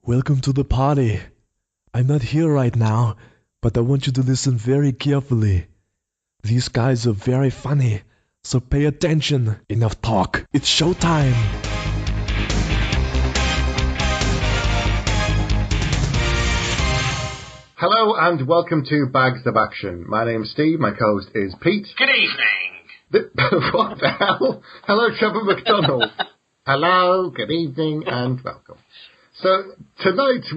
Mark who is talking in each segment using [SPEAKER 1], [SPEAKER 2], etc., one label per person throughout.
[SPEAKER 1] Welcome to the party. I'm not here right now, but I want you to listen very carefully. These guys are very funny, so pay attention. Enough talk. It's showtime.
[SPEAKER 2] Hello and welcome to Bags of Action. My name's Steve, my co-host is Pete.
[SPEAKER 3] Good evening.
[SPEAKER 2] What the hell? Hello, Trevor McDonald. Hello, good evening and welcome. So tonight's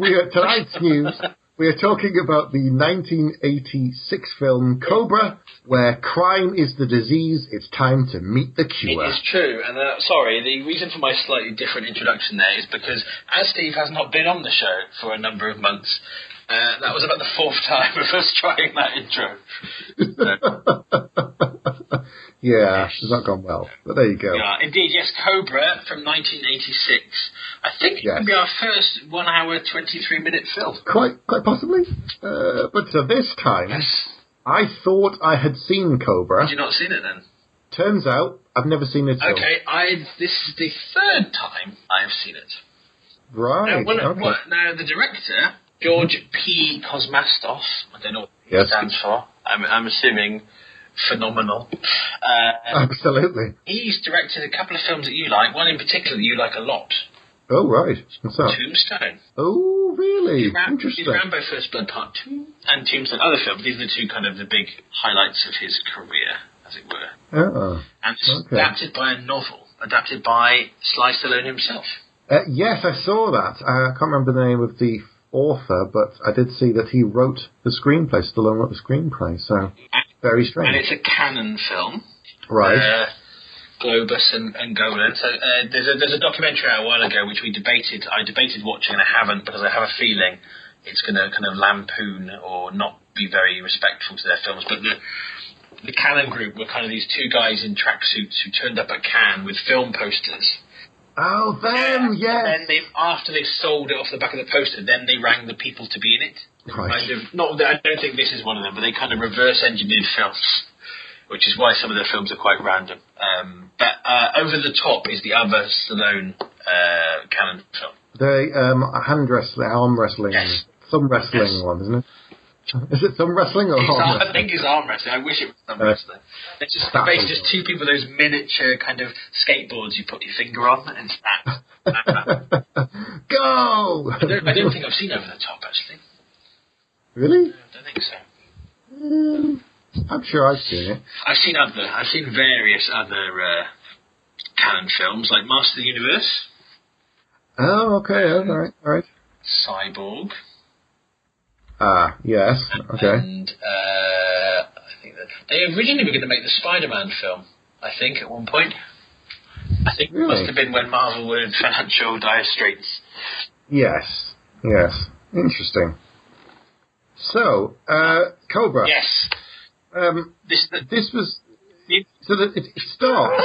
[SPEAKER 2] news, we are talking about the 1986 film Cobra, where crime is the disease, it's time to meet the cure.
[SPEAKER 3] It is true, and sorry, the reason for my slightly different introduction there is because as Steve has not been on the show for a number of months, that was about the fourth time of us trying that intro.
[SPEAKER 2] Yeah, it's not gone well, but there you go.
[SPEAKER 3] Yeah, indeed, yes, Cobra from 1986. I think it could be our first 1 hour, 23-minute film.
[SPEAKER 2] Quite possibly. But so this time, I thought I had seen Cobra.
[SPEAKER 3] Had you not seen it then?
[SPEAKER 2] Turns out, I've never seen it.
[SPEAKER 3] Okay, this is the third time I have seen it.
[SPEAKER 2] Right.
[SPEAKER 3] Now, the director, George P. Cosmatos, I don't know what he stands for. I'm assuming phenomenal.
[SPEAKER 2] Absolutely.
[SPEAKER 3] He's directed a couple of films that you like, one in particular that you like a lot.
[SPEAKER 2] Oh, right. What's that?
[SPEAKER 3] Tombstone.
[SPEAKER 2] Oh, really?
[SPEAKER 3] Interesting. Rambo First Blood Part 2 and Tombstone. Other films. These are the two kind of the big highlights of his career, as it were.
[SPEAKER 2] Oh.
[SPEAKER 3] And it's adapted by a novel, adapted by Sly Stallone himself.
[SPEAKER 2] Yes, I saw that. I can't remember the name of the author, but I did see that he wrote the screenplay. Stallone wrote the screenplay, so very strange.
[SPEAKER 3] And it's a canon film.
[SPEAKER 2] Right.
[SPEAKER 3] Globus and Golan. So there's a documentary out a while ago which I debated watching, and I haven't because I have a feeling it's going to kind of lampoon or not be very respectful to their films. But the Cannon group were kind of these two guys in tracksuits who turned up at Cannes with film posters.
[SPEAKER 2] Oh, them, yes.
[SPEAKER 3] And then after they sold it off the back of the poster, then they rang the people to be in it.
[SPEAKER 2] Right.
[SPEAKER 3] I don't think this is one of them, but they kind of reverse engineered films, which is why some of their films are quite random. But Over the Top is the other Stallone canon film.
[SPEAKER 2] The hand wrestling, arm wrestling, thumb wrestling one, isn't it? Is it thumb wrestling or arm wrestling?
[SPEAKER 3] I think it's arm wrestling. I wish it was thumb wrestling. It's just basically just two people with those miniature kind of skateboards you put your finger on and snap.
[SPEAKER 2] Go!
[SPEAKER 3] I don't think I've seen Over the Top, actually.
[SPEAKER 2] Really?
[SPEAKER 3] I don't think so.
[SPEAKER 2] I'm sure I've seen it.
[SPEAKER 3] I've seen various other canon films, like Master of the Universe.
[SPEAKER 2] Oh, okay, all right.
[SPEAKER 3] Cyborg.
[SPEAKER 2] Yes, okay.
[SPEAKER 3] And I think that they originally were going to make the Spider-Man film, I think, at one point. I think it must have been when Marvel were in financial dire straits.
[SPEAKER 2] Yes. Interesting. So, Cobra.
[SPEAKER 3] Yes.
[SPEAKER 2] This was... So that it starts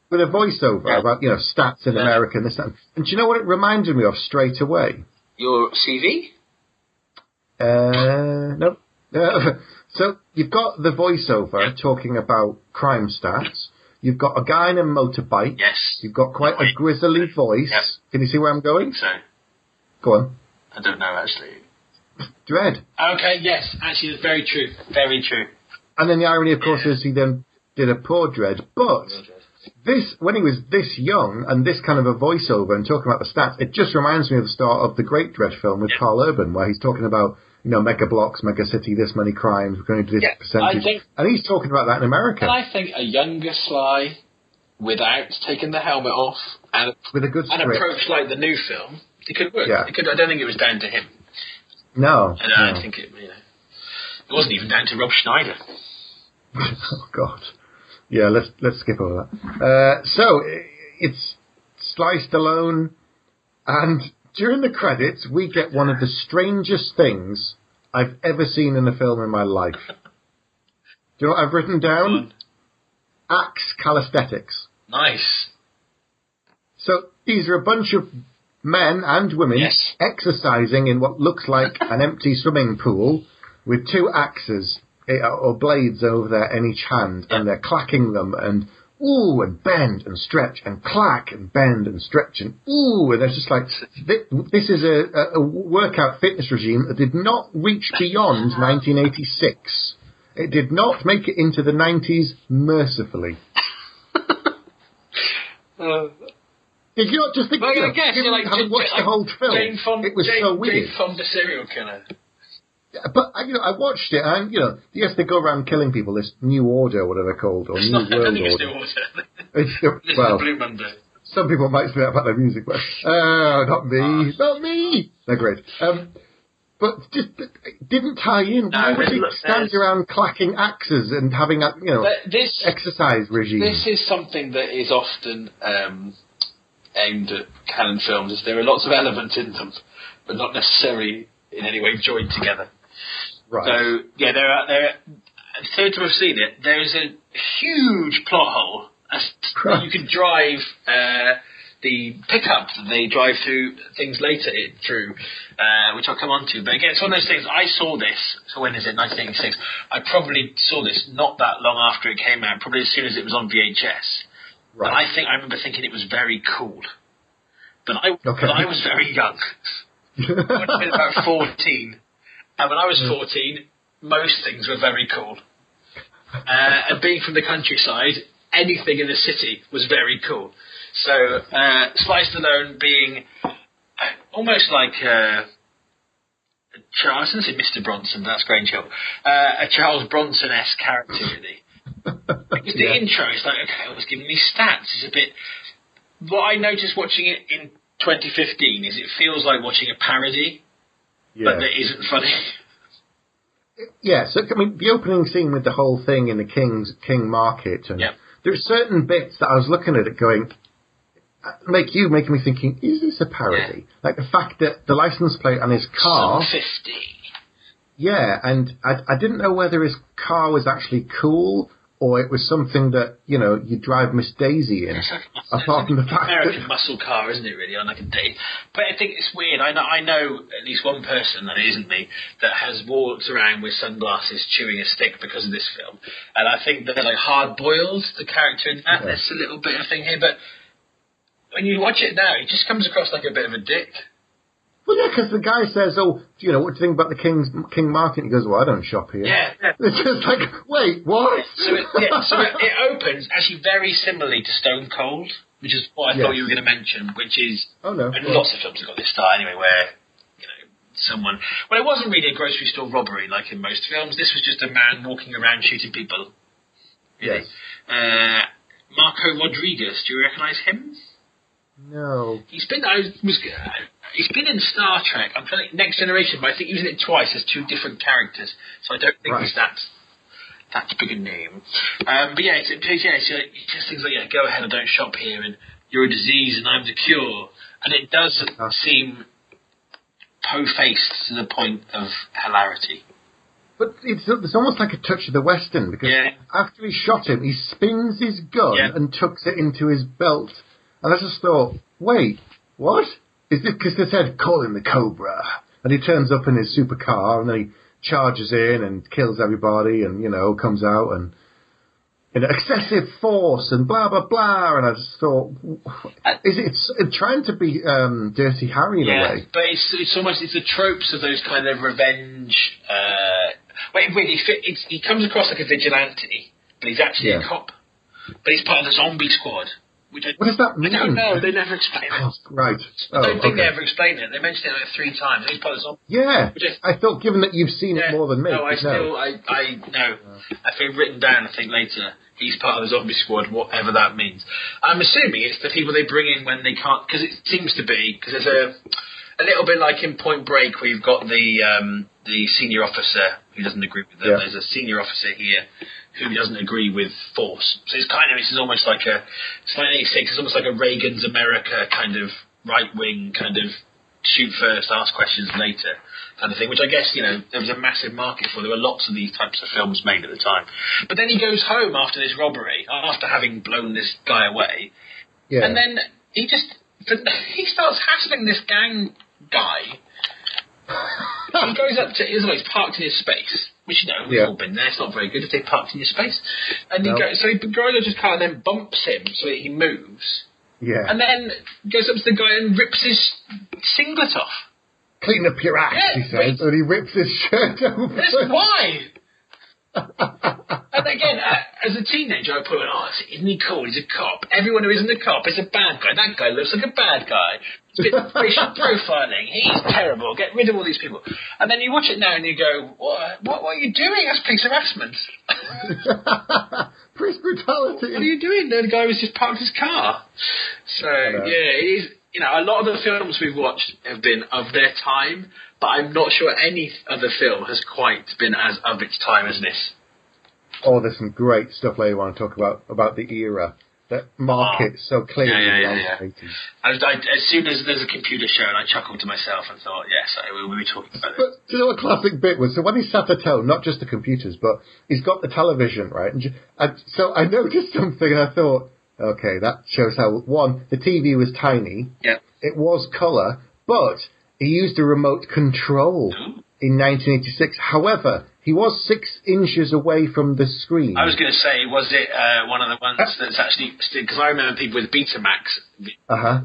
[SPEAKER 2] with a voiceover about, stats in America and this and that. And do you know what it reminded me of straight away?
[SPEAKER 3] Your CV?
[SPEAKER 2] No. So you've got the voiceover talking about crime stats. You've got a guy in a motorbike.
[SPEAKER 3] Yes.
[SPEAKER 2] You've got quite a grizzly voice.
[SPEAKER 3] Yep.
[SPEAKER 2] Can you see where I'm going?
[SPEAKER 3] I think so.
[SPEAKER 2] Go on.
[SPEAKER 3] I don't know, actually.
[SPEAKER 2] Dredd.
[SPEAKER 3] Okay, yes. Actually, that's very true. Very true.
[SPEAKER 2] And then the irony, of course, is he then did a poor Dredd. But when he was this young and this kind of a voiceover and talking about the stats, it just reminds me of the start of the Great Dredd film with Carl Urban, where he's talking about, mega blocks, mega city, this many crimes, we're going to do this percentage. And he's talking about that in America.
[SPEAKER 3] And I think a younger Sly, without taking the helmet off, and
[SPEAKER 2] with a good script,
[SPEAKER 3] and approach like the new film, it could work.
[SPEAKER 2] Yeah.
[SPEAKER 3] I don't think it was down to him.
[SPEAKER 2] No.
[SPEAKER 3] And I think it wasn't even down to Rob Schneider.
[SPEAKER 2] Oh, God. Yeah, let's skip over that. So, it's Sly Stallone, and during the credits, we get one of the strangest things I've ever seen in a film in my life. Do you know what I've written down? Axe calisthenics.
[SPEAKER 3] Nice.
[SPEAKER 2] So, these are a bunch of men and women exercising in what looks like an empty swimming pool with two axes or blades over there in each hand, and they're clacking them and ooh, and bend and stretch and clack and bend and stretch and ooh, and it's just like, this is a workout fitness regime that did not reach beyond 1986. It did not make it into the 90s, mercifully. Did you not just think,
[SPEAKER 3] well, I guess,
[SPEAKER 2] you haven't watched the whole film, it was so weird.
[SPEAKER 3] Jane Fonda serial killer.
[SPEAKER 2] But, I watched it, and, yes, they go around killing people, this New Order, whatever they're called, or New World Order.
[SPEAKER 3] It's the Blue Monday.
[SPEAKER 2] Some people might say that about their music, but, not me, not me! They're great. But just didn't tie in. Why would he stand around clacking axes and having, exercise regime?
[SPEAKER 3] This is something that is often aimed at canon films, is there are lots of elements in them, but not necessarily in any way joined together.
[SPEAKER 2] Right.
[SPEAKER 3] So, yeah, third time I've seen it, there is a huge plot hole. You can drive the pickup that they drive through things later through, which I'll come on to. But again, it's one of those things, I saw this, so when is it, 1986? I probably saw this not that long after it came out, probably as soon as it was on VHS. Right. And I remember thinking it was very cool. But I was very young. I would have been about 14. And when I was 14, most things were very cool. And being from the countryside, anything in the city was very cool. So, Sly Stallone being almost like I was going to say Mr. Bronson, but that's Grange Hill. A Charles Bronson-esque character, really. Because the intro is like, okay, it was giving me stats. It's a bit... What I noticed watching it in 2015 is it feels like watching a parody, but that isn't funny.
[SPEAKER 2] Yeah, so, the opening scene with the whole thing in the King Market, and there are certain bits that I was looking at it going... making me thinking, is this a parody? Yeah. Like the fact that the license plate on his car...
[SPEAKER 3] 50.
[SPEAKER 2] Yeah, and I didn't know whether his car was actually cool or it was something that, you drive Miss Daisy in. Apart from the fact
[SPEAKER 3] American muscle car, isn't it, really, on like a day? But I think it's weird. I know at least one person, and it isn't me, that has walked around with sunglasses chewing a stick because of this film. And I think that, like, Hard-Boiled, the character in that, there's a little bit of thing here, but when you watch it now, he just comes across like a bit of a dick.
[SPEAKER 2] Well, yeah, because the guy says, what do you think about the King Market? And he goes, well, I don't shop here.
[SPEAKER 3] Yeah.
[SPEAKER 2] It's just like, wait, what?
[SPEAKER 3] So it opens actually very similarly to Stone Cold, which is what I thought you were going to mention, which is...
[SPEAKER 2] Oh, no.
[SPEAKER 3] And lots of films have got this style anyway, where, someone... Well, it wasn't really a grocery store robbery like in most films. This was just a man walking around shooting people. Really. Yes. Marco Rodriguez, do you recognise him?
[SPEAKER 2] No.
[SPEAKER 3] He's been in Star Trek. I'm trying to Next Generation, but I think he was in it twice as two different characters. So I don't think he's that big a name. But yeah, it's just things like, go ahead, I don't shop here, and you're a disease and I'm the cure. And it does seem po-faced to the point of hilarity.
[SPEAKER 2] But it's almost like a touch of the Western, because after he shot him, he spins his gun and tucks it into his belt. And I just thought, wait, what? Is this because they said, call him the Cobra? And he turns up in his supercar and then he charges in and kills everybody and, comes out and excessive force and blah, blah, blah. And I just thought, it's trying to be Dirty Harry in a way.
[SPEAKER 3] But it's almost, it's the tropes of those kind of revenge... he comes across like a vigilante, but he's actually a cop. But he's part of the zombie squad.
[SPEAKER 2] What does that mean?
[SPEAKER 3] I don't know. They never explain it.
[SPEAKER 2] Oh, right.
[SPEAKER 3] I don't think they ever explained it. They mentioned it like 3 times. He's part of the zombie.
[SPEAKER 2] Yeah. I thought, given that you've seen it more than me.
[SPEAKER 3] No, I know. I think written down, I think later, he's part of the zombie squad, whatever that means. I'm assuming it's the people they bring in when they can't, because it seems to be, because there's a little bit like in Point Break where you've got the senior officer who doesn't agree with them. There's a senior officer here who doesn't agree with force. So it's almost like it's 1986, it's almost like a Reagan's America kind of right-wing kind of shoot first, ask questions later kind of thing, which I guess, there was a massive market for. There were lots of these types of films made at the time. But then he goes home after this robbery, after having blown this guy away, and then he starts hassling this gang guy. He goes up to, he's parked in his space. which, we've all been there. It's not very good if they parked in your space. And so Brian just kind of then bumps him so that he moves.
[SPEAKER 2] Yeah.
[SPEAKER 3] And then goes up to the guy and rips his singlet off.
[SPEAKER 2] Clean up your act, he says, and he rips his shirt over.
[SPEAKER 3] Why? And again, as a teenager, I put, isn't he cool? He's a cop. Everyone who isn't a cop is a bad guy. That guy looks like a bad guy. It's a bit of racial profiling. He's terrible. Get rid of all these people. And then you watch it now and you go, what are you doing? That's police harassment.
[SPEAKER 2] Police brutality.
[SPEAKER 3] What are you doing? The guy was just parked his car. So, it is. A lot of the films we've watched have been of their time, but I'm not sure any other film has quite been as of its time as this.
[SPEAKER 2] Oh, there's some great stuff later on to talk about the era that markets so clearly.
[SPEAKER 3] Yeah. As soon as there's a computer show, and I chuckled to myself and thought, yes, we'll be talking about it.
[SPEAKER 2] But do you know what a classic bit was? So when he sat at home, not just the computers, but he's got the television, right? And so I noticed something and I thought, okay, that shows how, one, the TV was tiny.
[SPEAKER 3] Yeah.
[SPEAKER 2] It was colour, but he used a remote control in 1986. However, he was 6 inches away from the screen.
[SPEAKER 3] I was going to say, was it one of the ones that's actually... Because I remember people with Betamax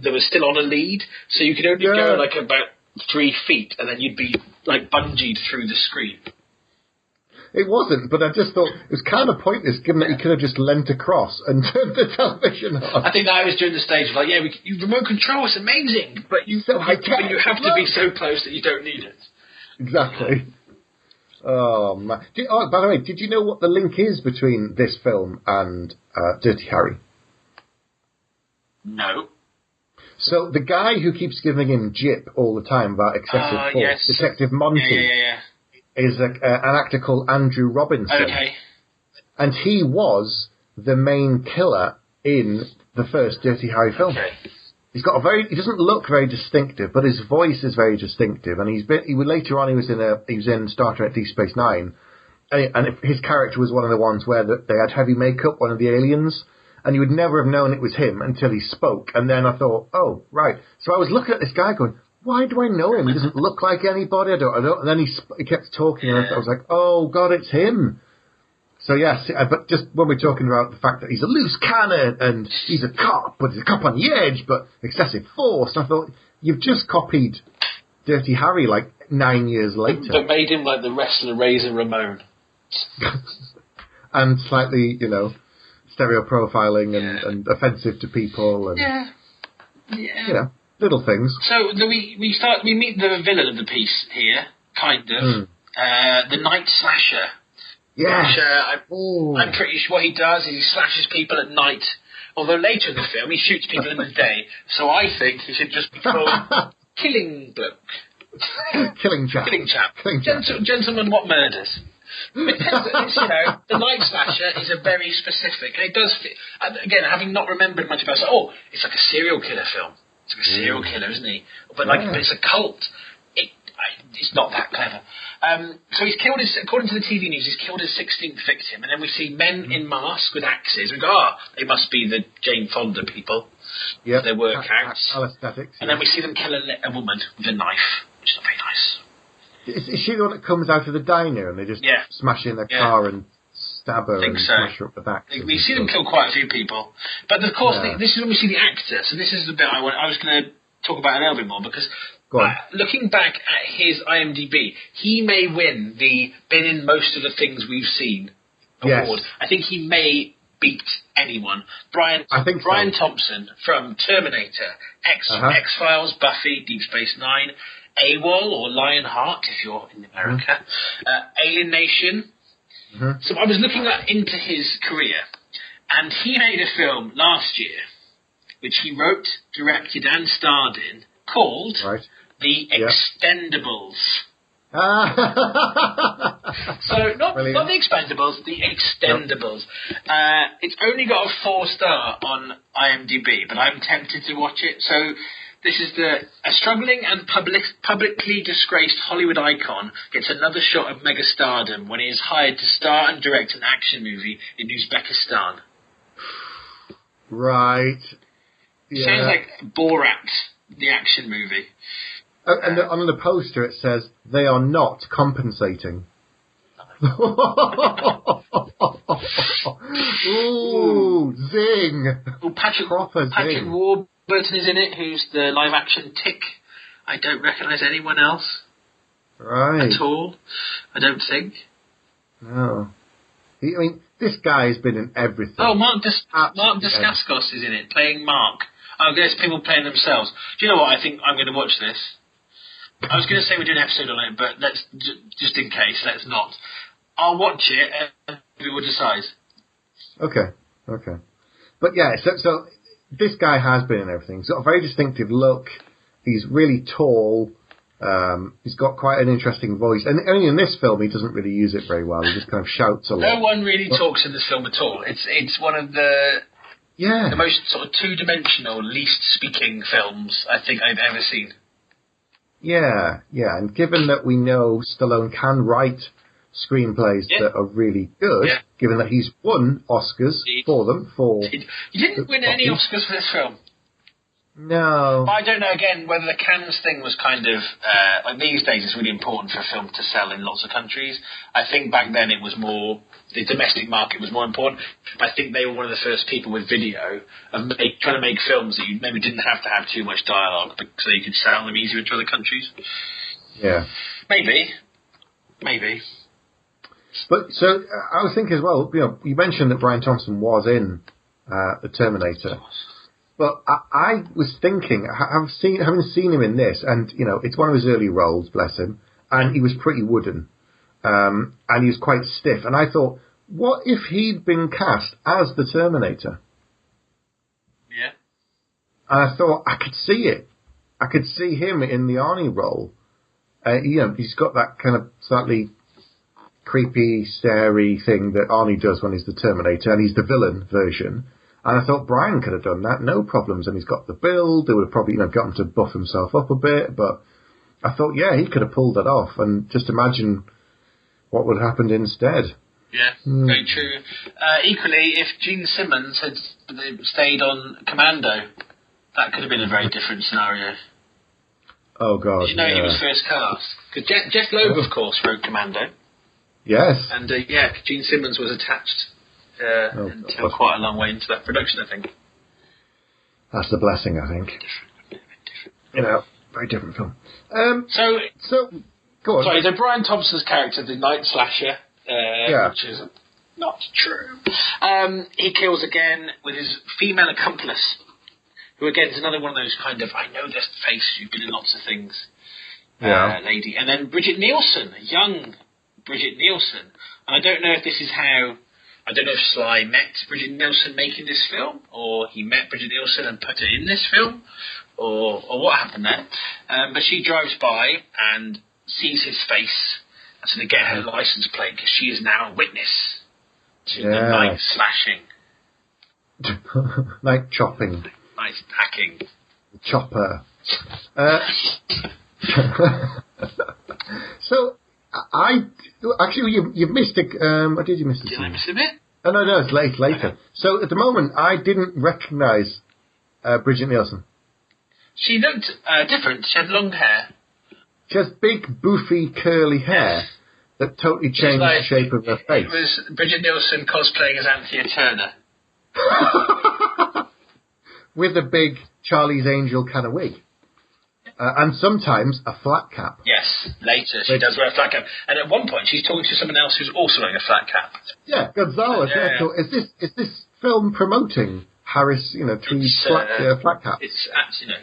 [SPEAKER 3] that was still on a lead, so you could only go like about 3 feet, and then you'd be like bungeed through the screen.
[SPEAKER 2] It wasn't, but I just thought it was kind of pointless, given that he could have just leant across and turned the television on.
[SPEAKER 3] I think that was during the stage of like, you remote control, it's amazing, but you have to be so close that you don't need it.
[SPEAKER 2] Exactly. Oh, man. By the way, did you know what the link is between this film and Dirty Harry?
[SPEAKER 3] No.
[SPEAKER 2] So the guy who keeps giving him jip all the time about excessive force, Detective Monty, is an actor called Andrew Robinson.
[SPEAKER 3] Okay.
[SPEAKER 2] And he was the main killer in the first Dirty Harry film.
[SPEAKER 3] Okay.
[SPEAKER 2] He's got he doesn't look very distinctive, but his voice is very distinctive. And later on he was in Star Trek Deep Space Nine, and his character was one of the ones where they had heavy makeup, one of the aliens, and you would never have known it was him until he spoke. And then I thought, oh right. So I was looking at this guy going, why do I know him? He doesn't look like anybody. I don't. And then he kept talking, and I was like, oh God, it's him. So yes, but just when we're talking about the fact that he's a loose cannon and he's a cop, but he's a cop on the edge, but excessive force, and I thought, you've just copied Dirty Harry like 9 years later.
[SPEAKER 3] But made him like the wrestler Razor Ramon.
[SPEAKER 2] And slightly, stereo profiling and offensive to people. And, little things.
[SPEAKER 3] So we meet the villain of the piece here, kind of. The Night Slasher.
[SPEAKER 2] Yeah.
[SPEAKER 3] Which, I'm pretty sure what he does is he slashes people at night. Although later in the film he shoots people in the day. So I think he should just be called Killing Bloke.
[SPEAKER 2] Killing Chap.
[SPEAKER 3] Gentlemen, what murders? Because the Night Slasher is a very specific, and it does fit. Again, having not remembered much about it, it's like a serial killer film. It's like a serial killer, isn't he? But but it's a cult. It's not that clever. So he's killed according to the TV news, he's killed his 16th victim, and then we see men in masks with axes. We go, they must be the Jane Fonda people.
[SPEAKER 2] Yep.
[SPEAKER 3] Their workouts.
[SPEAKER 2] Aesthetics.
[SPEAKER 3] And then we see them kill a woman with a knife, which is not very nice.
[SPEAKER 2] Is she the one that comes out of the diner and they just smash in their car and stab her and smash her up the back?
[SPEAKER 3] We see them kill quite a few people. But of course, this is when we see the actor. So this is the bit I was going to talk about a little bit more, because looking back at his IMDb, he may win the been in most of the things we've seen award. I think he may beat anyone. Brian Thompson from Terminator, X-Files, Buffy, Deep Space Nine, AWOL or Lionheart if you're in America, Alien Nation. So I was looking into his career, and he made a film last year which he wrote, directed and starred in, called The Expendables. So not The Expendables, The Extendables. It's only got a 4-star on IMDb, but I'm tempted to watch it. So this is a struggling and publicly disgraced Hollywood icon gets another shot of megastardom when he is hired to star and direct an action movie in Uzbekistan.
[SPEAKER 2] Right.
[SPEAKER 3] Sounds like Borat, the action movie.
[SPEAKER 2] And on the poster it says, they are not compensating. Ooh, zing!
[SPEAKER 3] Well, Patrick
[SPEAKER 2] zing.
[SPEAKER 3] Warburton is in it, who's the live-action Tick. I don't recognise anyone else at all. I don't think.
[SPEAKER 2] No. I mean, this guy's been in everything.
[SPEAKER 3] Oh, Mark Dacascos is in it, playing Mark. Oh, there's people playing themselves. Do you know what? I think I'm going to watch this. I was going to say we're doing an episode on it, but let's just in case, let's not. I'll watch it and we will decide. Okay.
[SPEAKER 2] But yeah, so this guy has been in everything. He's got a very distinctive look. He's really tall. He's got quite an interesting voice. And only in this film, he doesn't really use it very well. He just kind of shouts a lot.
[SPEAKER 3] No one really talks in this film at all. It's one of the most sort of two-dimensional, least speaking films I think I've ever seen.
[SPEAKER 2] Yeah. And given that we know Stallone can write screenplays that are really good, given that he's won Oscars for them.
[SPEAKER 3] He didn't win any Oscars for this film.
[SPEAKER 2] No.
[SPEAKER 3] But I don't know, again, whether the Cannes thing was kind of... like these days, it's really important for a film to sell in lots of countries. I think back then it was more... The domestic market was more important. I think they were one of the first people with video and trying to make films that you maybe didn't have to have too much dialogue so you could sell them easier into other countries.
[SPEAKER 2] Yeah.
[SPEAKER 3] Maybe.
[SPEAKER 2] But so I was thinking as well, you mentioned that Brian Thompson was in The Terminator. But I was thinking, having seen him in this, and, it's one of his early roles, bless him, and he was pretty wooden, and he was quite stiff. And I thought, what if he'd been cast as the Terminator?
[SPEAKER 3] Yeah.
[SPEAKER 2] And I thought, I could see it. I could see him in the Arnie role. He's got that kind of slightly creepy, starey thing that Arnie does when he's the Terminator, and he's the villain version. And I thought Brian could have done that, no problems. And he's got the build. They would have probably, got him to buff himself up a bit. But I thought, he could have pulled that off. And just imagine what would have happened instead.
[SPEAKER 3] Yeah, very true. Equally, if Gene Simmons had stayed on Commando, that could have been a very different scenario.
[SPEAKER 2] Oh, God.
[SPEAKER 3] Did you know he was first cast? Because Jeff Loeb, of course, wrote Commando.
[SPEAKER 2] Yes.
[SPEAKER 3] And, Gene Simmons was attached until quite a long way into that production, I think.
[SPEAKER 2] That's the blessing, I think. Very different film. So go on.
[SPEAKER 3] Sorry, so Brian Thompson's character, the Night Slasher, which is not true. He kills again with his female accomplice, who again is another one of those kind of, I know this face, you've been in lots of things, lady. And then Brigitte Nielsen, young Brigitte Nielsen. And I don't know if this is how... I don't know if Sly met Brigitte Nielsen making this film, or he met Brigitte Nielsen and put her in this film, or what happened there. But she drives by and sees his face, and so they get her license plate, because she is now a witness to the night slashing.
[SPEAKER 2] Night chopping.
[SPEAKER 3] Night hacking.
[SPEAKER 2] Chopper. So... you've missed it. What did you miss?
[SPEAKER 3] Did I miss a bit?
[SPEAKER 2] Oh, no, it's later. Okay. So at the moment, I didn't recognise Brigitte Nielsen.
[SPEAKER 3] She looked different. She had long hair.
[SPEAKER 2] She has big, boofy, curly hair that totally changed the shape of her face.
[SPEAKER 3] It was Brigitte Nielsen cosplaying as Anthea Turner.
[SPEAKER 2] With a big Charlie's Angel kind of wig. And sometimes a flat cap.
[SPEAKER 3] Yes, later she does wear a flat cap. And at one point she's talking to someone else who's also wearing a flat cap.
[SPEAKER 2] Yeah, Gonzalez. Yeah. So is this film promoting Harris, Tweed's flat cap?
[SPEAKER 3] It's actually,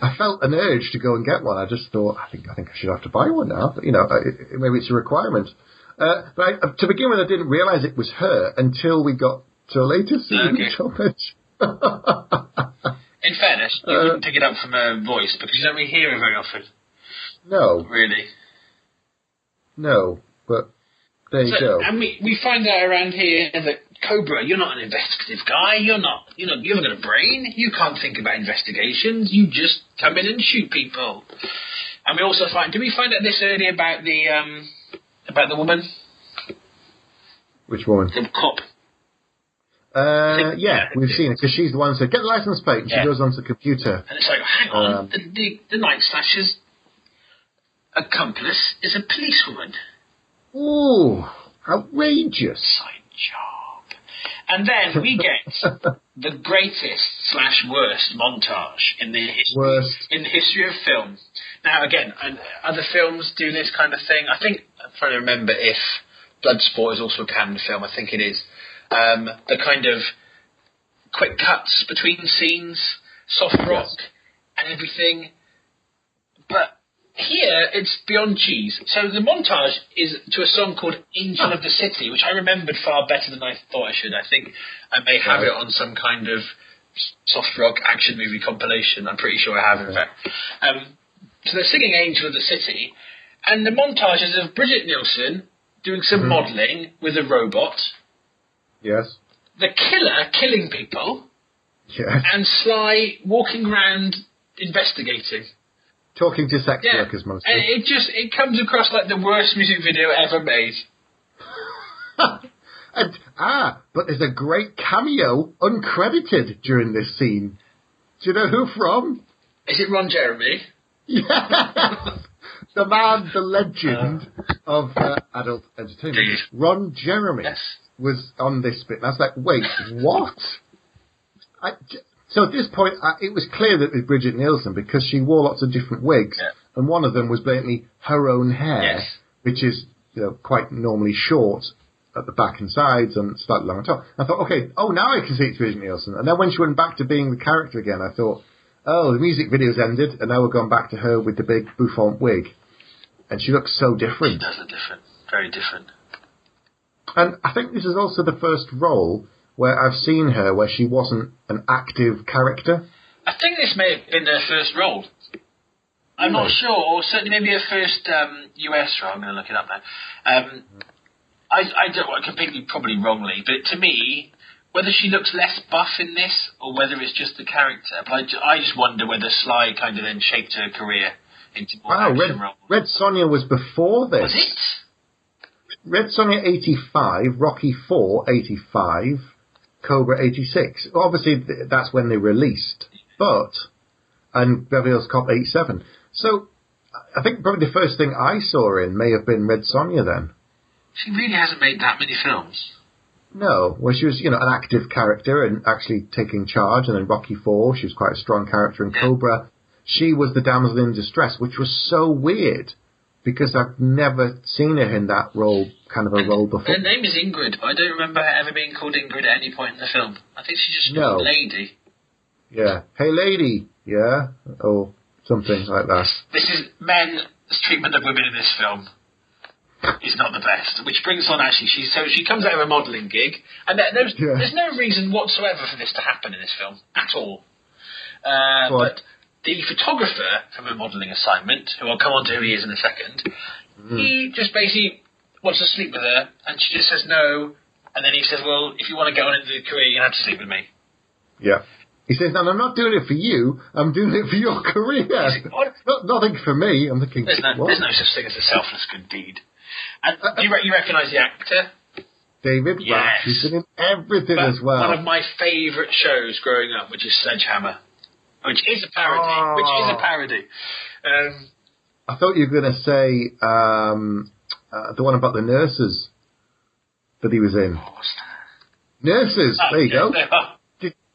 [SPEAKER 2] I felt an urge to go and get one. I just thought, I think I should have to buy one now. But, maybe it's a requirement. But to begin with, I didn't realise it was her until we got to a later scene.
[SPEAKER 3] In fairness, you wouldn't pick it up from her voice because you don't really hear her very often.
[SPEAKER 2] No.
[SPEAKER 3] Really.
[SPEAKER 2] No, but there you go.
[SPEAKER 3] And we find out around here that Cobra, you're not an investigative guy. You haven't got a brain. You can't think about investigations. You just come in and shoot people. And we also did we find out this earlier about the woman?
[SPEAKER 2] Which woman?
[SPEAKER 3] The cop.
[SPEAKER 2] We've seen it, because she's the one who said, get the license plate, and she goes onto the computer.
[SPEAKER 3] And it's like, hang on, the Night Slasher's accomplice is a policewoman.
[SPEAKER 2] Ooh, outrageous.
[SPEAKER 3] Side job. And then we get the greatest/worst montage in the history of film. Now, again, other films do this kind of thing. I think, I'm trying to remember if Bloodsport is also a Cannon film. I think it is. The kind of quick cuts between scenes, soft rock, and everything. But here, it's beyond cheese. So the montage is to a song called Angel of the City, which I remembered far better than I thought I should. I think I may have it on some kind of soft rock action movie compilation. I'm pretty sure I have, in fact. So they're singing Angel of the City, and the montage is of Brigitte Nielsen doing some modelling with a robot.
[SPEAKER 2] Yes.
[SPEAKER 3] The killer killing people.
[SPEAKER 2] Yes.
[SPEAKER 3] And Sly walking around investigating.
[SPEAKER 2] Talking to sex workers mostly.
[SPEAKER 3] And it comes across like the worst music video ever made.
[SPEAKER 2] But there's a great cameo uncredited during this scene. Do you know who from?
[SPEAKER 3] Is it Ron Jeremy?
[SPEAKER 2] Yes! The man, the legend of adult entertainment. Ron Jeremy was on this bit. And I was like, wait, what? So at this point, it was clear that it was Brigitte Nielsen because she wore lots of different wigs, and one of them was blatantly her own hair, which is quite normally short at the back and sides and slightly long on top. I thought, okay, now I can see it's Brigitte Nielsen. And then when she went back to being the character again, I thought, the music video's ended, and now we're going back to her with the big bouffant wig. And she looks so different.
[SPEAKER 3] She does look different. Very different.
[SPEAKER 2] And I think this is also the first role where I've seen her where she wasn't an active character.
[SPEAKER 3] I think this may have been her first role. I'm not sure, or certainly maybe her first US role. I'm going to look it up now. I don't completely, probably wrongly, but to me, whether she looks less buff in this or whether it's just the character, but I just wonder whether Sly kind of then shaped her career into more action roles.
[SPEAKER 2] Red Sonja was before this.
[SPEAKER 3] Was it?
[SPEAKER 2] Red Sonja 85, Rocky 4 85, Cobra 86. Obviously, that's when they released. And Beverly Hills Cop 87. So, I think probably the first thing I saw her in may have been Red Sonja then.
[SPEAKER 3] She really hasn't made that many films.
[SPEAKER 2] No, well, she was, an active character and actually taking charge. And then Rocky 4, she was quite a strong character. And Cobra, she was the damsel in distress, which was so weird because I've never seen her in that role, kind of a role before.
[SPEAKER 3] Her name is Ingrid, but I don't remember her ever being called Ingrid at any point in the film. I think she's just called Lady.
[SPEAKER 2] Yeah. Hey, lady. Yeah. Or something like that.
[SPEAKER 3] This is men's treatment of women in this film. Is not the best. Which brings on, actually, she comes out of a modelling gig, and there's no reason whatsoever for this to happen in this film, at all. But the photographer from a modelling assignment, who I'll come on to who he is in a second, he just basically wants to sleep with her, and she just says no, and then he says, well, if you want to go on into the career, you have to sleep with me.
[SPEAKER 2] Yeah. He says, no, I'm not doing it for you, I'm doing it for your career. Nothing for me. I'm thinking,
[SPEAKER 3] there's no such thing as a selfless good deed. And do you recognise the actor?
[SPEAKER 2] David Rash. He's been in everything as well.
[SPEAKER 3] One of my favourite shows growing up, which is Sledgehammer, which is a parody.
[SPEAKER 2] I thought you were going to say the one about the nurses that he was in.
[SPEAKER 3] What's that?
[SPEAKER 2] Nurses. There you go.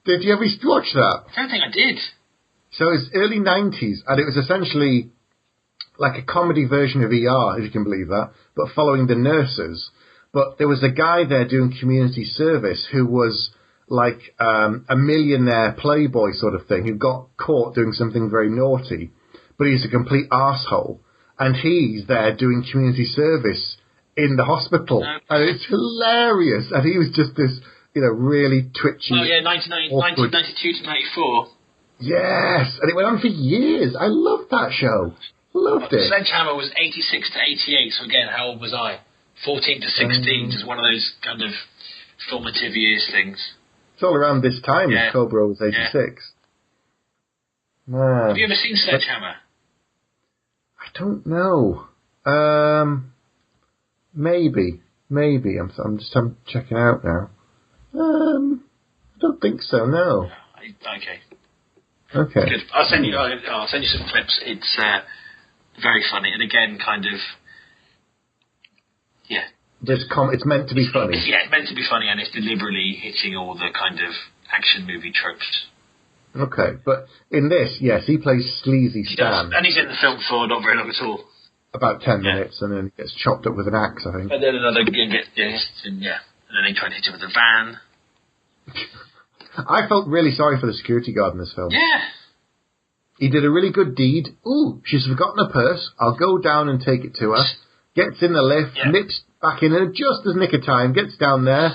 [SPEAKER 2] Did you ever watch that?
[SPEAKER 3] I don't think I did.
[SPEAKER 2] So it's early 90s, and it was essentially like a comedy version of ER, if you can believe that, but following the nurses. But there was a guy there doing community service who was like a millionaire playboy sort of thing, who got caught doing something very naughty, but he's a complete arsehole. And he's there doing community service in the hospital. Okay. And it's hilarious. And he was just this, really twitchy.
[SPEAKER 3] Oh, yeah, 1992 to 94.
[SPEAKER 2] Yes. And it went on for years. I loved that show. Loved it.
[SPEAKER 3] Sledgehammer was 86 to 88, so again, how old was I? 14 to 16, just one of those kind of formative years things.
[SPEAKER 2] It's all around this time as Cobra was 86. Man.
[SPEAKER 3] Have you ever seen Sledgehammer?
[SPEAKER 2] I don't know. Maybe. I'm checking out now. I don't think so, no. Okay.
[SPEAKER 3] Good. I'll send you some clips. It's very funny, and again, kind of, Yeah.
[SPEAKER 2] It's meant to be funny.
[SPEAKER 3] Yeah, it's meant to be funny, and it's deliberately hitting all the kind of action movie tropes.
[SPEAKER 2] Okay, but in this, yes, he plays sleazy Stan.
[SPEAKER 3] And he's in the film for not very long at all.
[SPEAKER 2] About 10 minutes, and then he gets chopped up with an axe, I think.
[SPEAKER 3] And then another and then they try to hit him with a van.
[SPEAKER 2] I felt really sorry for the security guard in this film.
[SPEAKER 3] Yeah.
[SPEAKER 2] He did a really good deed. Ooh, she's forgotten her purse. I'll go down and take it to her. Gets in the lift, nips back in, and just as nick of time, gets down there,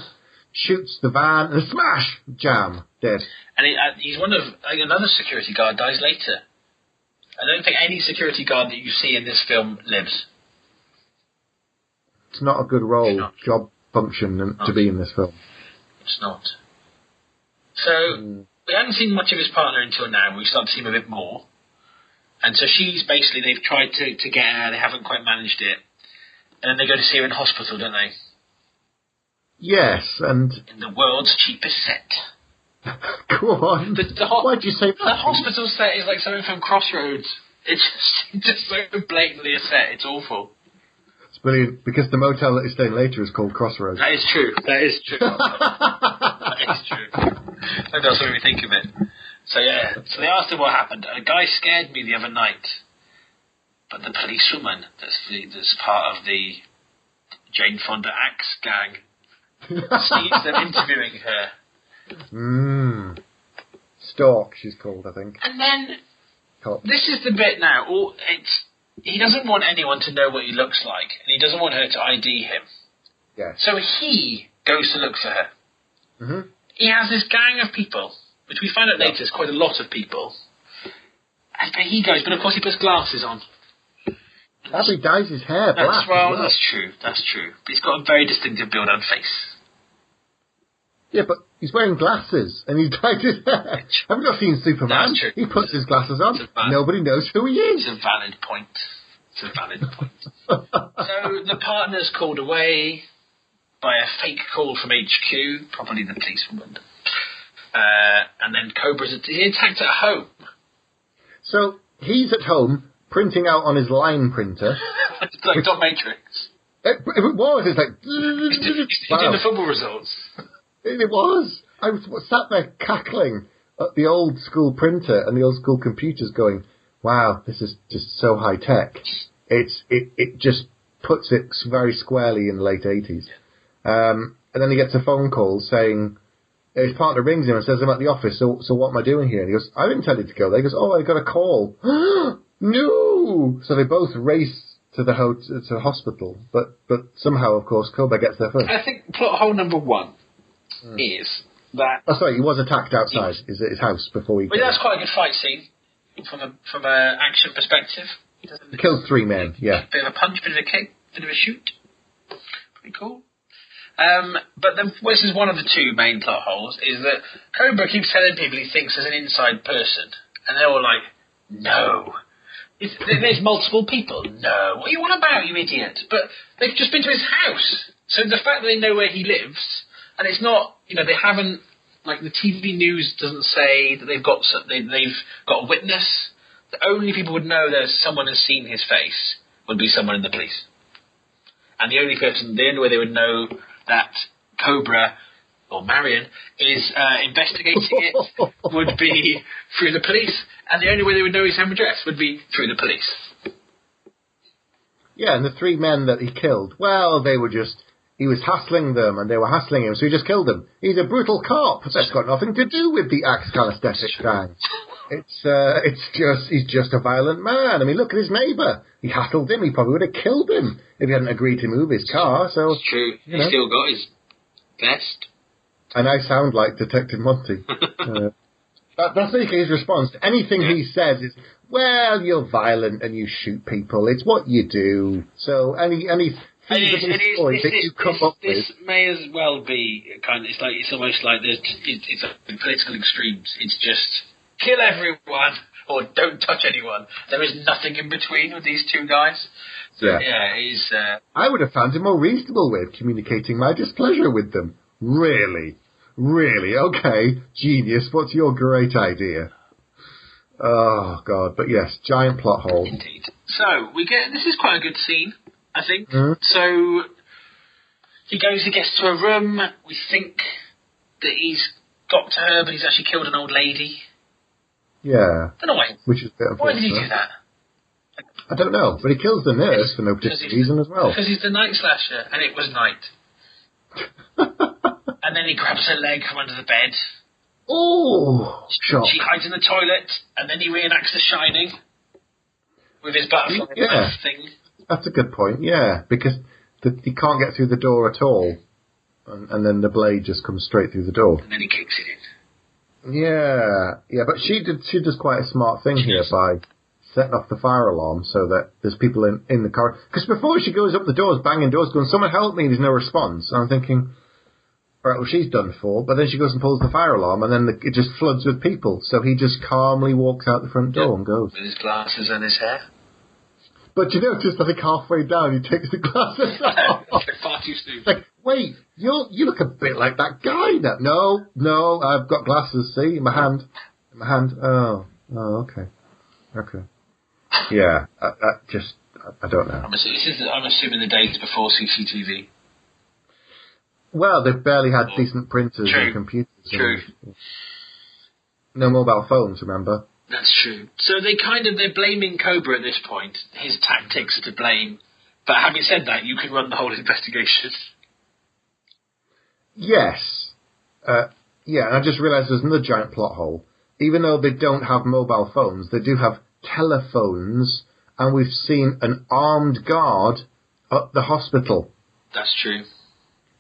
[SPEAKER 2] shoots the van, and smash! Jam. Dead.
[SPEAKER 3] And he's one of... another security guard dies later. I don't think any security guard that you see in this film lives.
[SPEAKER 2] It's not a good role, job function to be in this film.
[SPEAKER 3] It's not. So, we haven't seen much of his partner until now. We start to see him a bit more. And so she's basically... They've tried to get her. They haven't quite managed it. And then they go to see her in hospital, don't they?
[SPEAKER 2] Yes, and...
[SPEAKER 3] In the world's cheapest set.
[SPEAKER 2] Go on. Why'd you say that?
[SPEAKER 3] The hospital set is like something from Crossroads. It's just so blatantly a set. It's awful.
[SPEAKER 2] It's brilliant, because the motel that he's staying later is called Crossroads.
[SPEAKER 3] That is true. That is true. That is true. Maybe that's what we think of it. So so they asked him what happened. A guy scared me the other night. But the policewoman that's part of the Jane Fonda axe gang sees them interviewing her.
[SPEAKER 2] Stalk, she's called, I think.
[SPEAKER 3] And then, this is the bit now, he doesn't want anyone to know what he looks like, and he doesn't want her to ID him.
[SPEAKER 2] Yes.
[SPEAKER 3] So he goes to look for her.
[SPEAKER 2] Mm-hmm.
[SPEAKER 3] He has this gang of people, which we find out later is quite a lot of people. And he goes, but of course he puts glasses on.
[SPEAKER 2] He dyes his hair black.
[SPEAKER 3] That's true. But he's got a very distinctive build and face.
[SPEAKER 2] Yeah, but he's wearing glasses, and he's dyed his hair. Have you not seen Superman?
[SPEAKER 3] That's true.
[SPEAKER 2] He puts his glasses on. Nobody knows who he is.
[SPEAKER 3] It's a valid point. So the partner's called away by a fake call from HQ, probably the policewoman. And then Cobra's attacked at home.
[SPEAKER 2] So he's at home printing out on his line printer.
[SPEAKER 3] It's like Dot Matrix.
[SPEAKER 2] It was. It's like...
[SPEAKER 3] He did the football results.
[SPEAKER 2] It was. I was sat there cackling at the old school printer and the old school computers going, wow, this is just so high tech. It just puts it very squarely in the late 80s. And then he gets a phone call saying, his partner rings him and says, I'm at the office, so what am I doing here? And he goes, I didn't tell you to go there. He goes, I got a call. No! So they both race to the hospital, but somehow, of course, Cobra gets there first.
[SPEAKER 3] I think plot hole number one is that...
[SPEAKER 2] Oh, sorry, he was attacked outside his house before he...
[SPEAKER 3] Well, that's quite a good fight scene from a action perspective.
[SPEAKER 2] He kills 3 men, yeah.
[SPEAKER 3] Bit of a punch, bit of a kick, bit of a shoot. Pretty cool. But then, this is one of the 2 main plot holes, is that Cobra keeps telling people he thinks there's an inside person, and they're all like, no. There's multiple people. No. What are you on about, you idiot? But they've just been to his house. So the fact that they know where he lives, and it's not, they haven't, like the TV news doesn't say that they've got a witness. The only people would know that someone has seen his face would be someone in the police. And the only way they would know that Cobra or Marion is investigating it would be through the police, and the only way they would know his home address would be through the police.
[SPEAKER 2] Yeah, and the 3 men that he killed, well, he was hassling them, and they were hassling him, so he just killed them. He's a brutal cop. That's got nothing to do with the axe calisthenics gang. He's just a violent man. I mean, look at his neighbour. He hassled him. He probably would have killed him if he hadn't agreed to move his car. So
[SPEAKER 3] it's true. He still got his vest.
[SPEAKER 2] And I sound like Detective Monty. That's basically his response. Anything he says is, well, you're violent and you shoot people. It's what you do. So any feasible story that you come up with...
[SPEAKER 3] This may as well be kind of... It's almost like it's political extremes. It's just kill everyone or don't touch anyone. There is nothing in between with these 2 guys. So, he's...
[SPEAKER 2] I would have found a more reasonable way of communicating my displeasure with them. Really? Really? Okay, genius. What's your great idea? Oh, God. But yes, giant plot hole.
[SPEAKER 3] Indeed. So, this is quite a good scene, I think. Mm-hmm. So, He gets to a room. We think that he's got to her, but he's actually killed an old lady.
[SPEAKER 2] Yeah.
[SPEAKER 3] I don't know why.
[SPEAKER 2] Which is a bit
[SPEAKER 3] Why
[SPEAKER 2] unfortunate.
[SPEAKER 3] did he do that?
[SPEAKER 2] I don't know, but he kills the nurse for no particular reason as well.
[SPEAKER 3] Because he's the night slasher, and it was night. And then he grabs her leg from under the bed.
[SPEAKER 2] Oh, shock.
[SPEAKER 3] She hides in the toilet, and then he reenacts The Shining with his butterfly thing.
[SPEAKER 2] That's a good point, yeah, because he can't get through the door at all, and then the blade just comes straight through the door.
[SPEAKER 3] And then he kicks it in.
[SPEAKER 2] Yeah, but she does quite a smart thing here by setting off the fire alarm so that there's people in the car. Because before she goes up the doors, banging doors, going, "Someone help me," there's no response. And I'm thinking, right, well, she's done for. But then she goes and pulls the fire alarm, and then it just floods with people. So he just calmly walks out the front door and goes.
[SPEAKER 3] With his glasses and his hair.
[SPEAKER 2] But you notice, I think halfway down, he takes the glasses off.
[SPEAKER 3] Far too soon.
[SPEAKER 2] It's like, wait, you look a bit like that guy now. No, I've got glasses, see, in my hand. Oh, okay. Yeah, I don't know.
[SPEAKER 3] I'm assuming the days before CCTV.
[SPEAKER 2] Well, they've barely had decent printers and computers.
[SPEAKER 3] True.
[SPEAKER 2] No mobile phones, remember?
[SPEAKER 3] That's true. So they're blaming Cobra at this point. His tactics are to blame. But having said that, you can run the whole investigation.
[SPEAKER 2] Yes. And I just realised there's another giant plot hole. Even though they don't have mobile phones, they do have telephones, and we've seen an armed guard at the hospital.
[SPEAKER 3] That's true.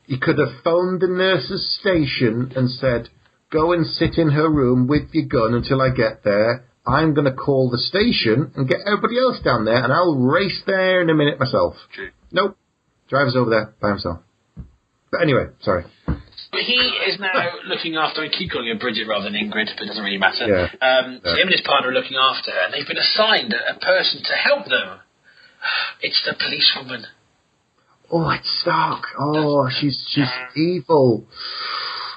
[SPEAKER 2] You could have phoned the nurse's station and said, "Go and sit in her room with your gun until I get there. I'm going to call the station and get everybody else down there, and I'll race there in a minute myself."
[SPEAKER 3] True.
[SPEAKER 2] Nope. Driver's over there by himself. But anyway, sorry.
[SPEAKER 3] But he is now looking after, I keep calling her Brigitte rather than Ingrid, but it doesn't really matter.
[SPEAKER 2] Yeah.
[SPEAKER 3] So him and his partner are looking after her, and they've been assigned a person to help them. It's the policewoman.
[SPEAKER 2] Oh, it's Stark. Oh, she's evil.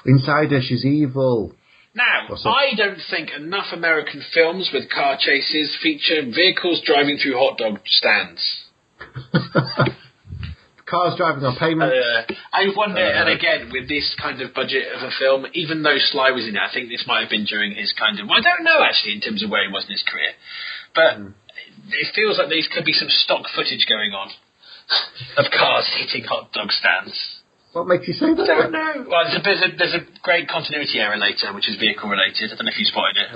[SPEAKER 2] Inside her, she's evil.
[SPEAKER 3] Now, I don't think enough American films with car chases feature vehicles driving through hot dog stands.
[SPEAKER 2] Cars driving on pavement.
[SPEAKER 3] I wonder, and again, with this kind of budget of a film, even though Sly was in it, I think this might have been during his kind of... I don't know, actually, in terms of where he was in his career. But it feels like there could be some stock footage going on of cars hitting hot dog stands.
[SPEAKER 2] What makes you say that?
[SPEAKER 3] I don't know. Well, there's a great continuity error later, which is vehicle related. I don't know if you spotted it.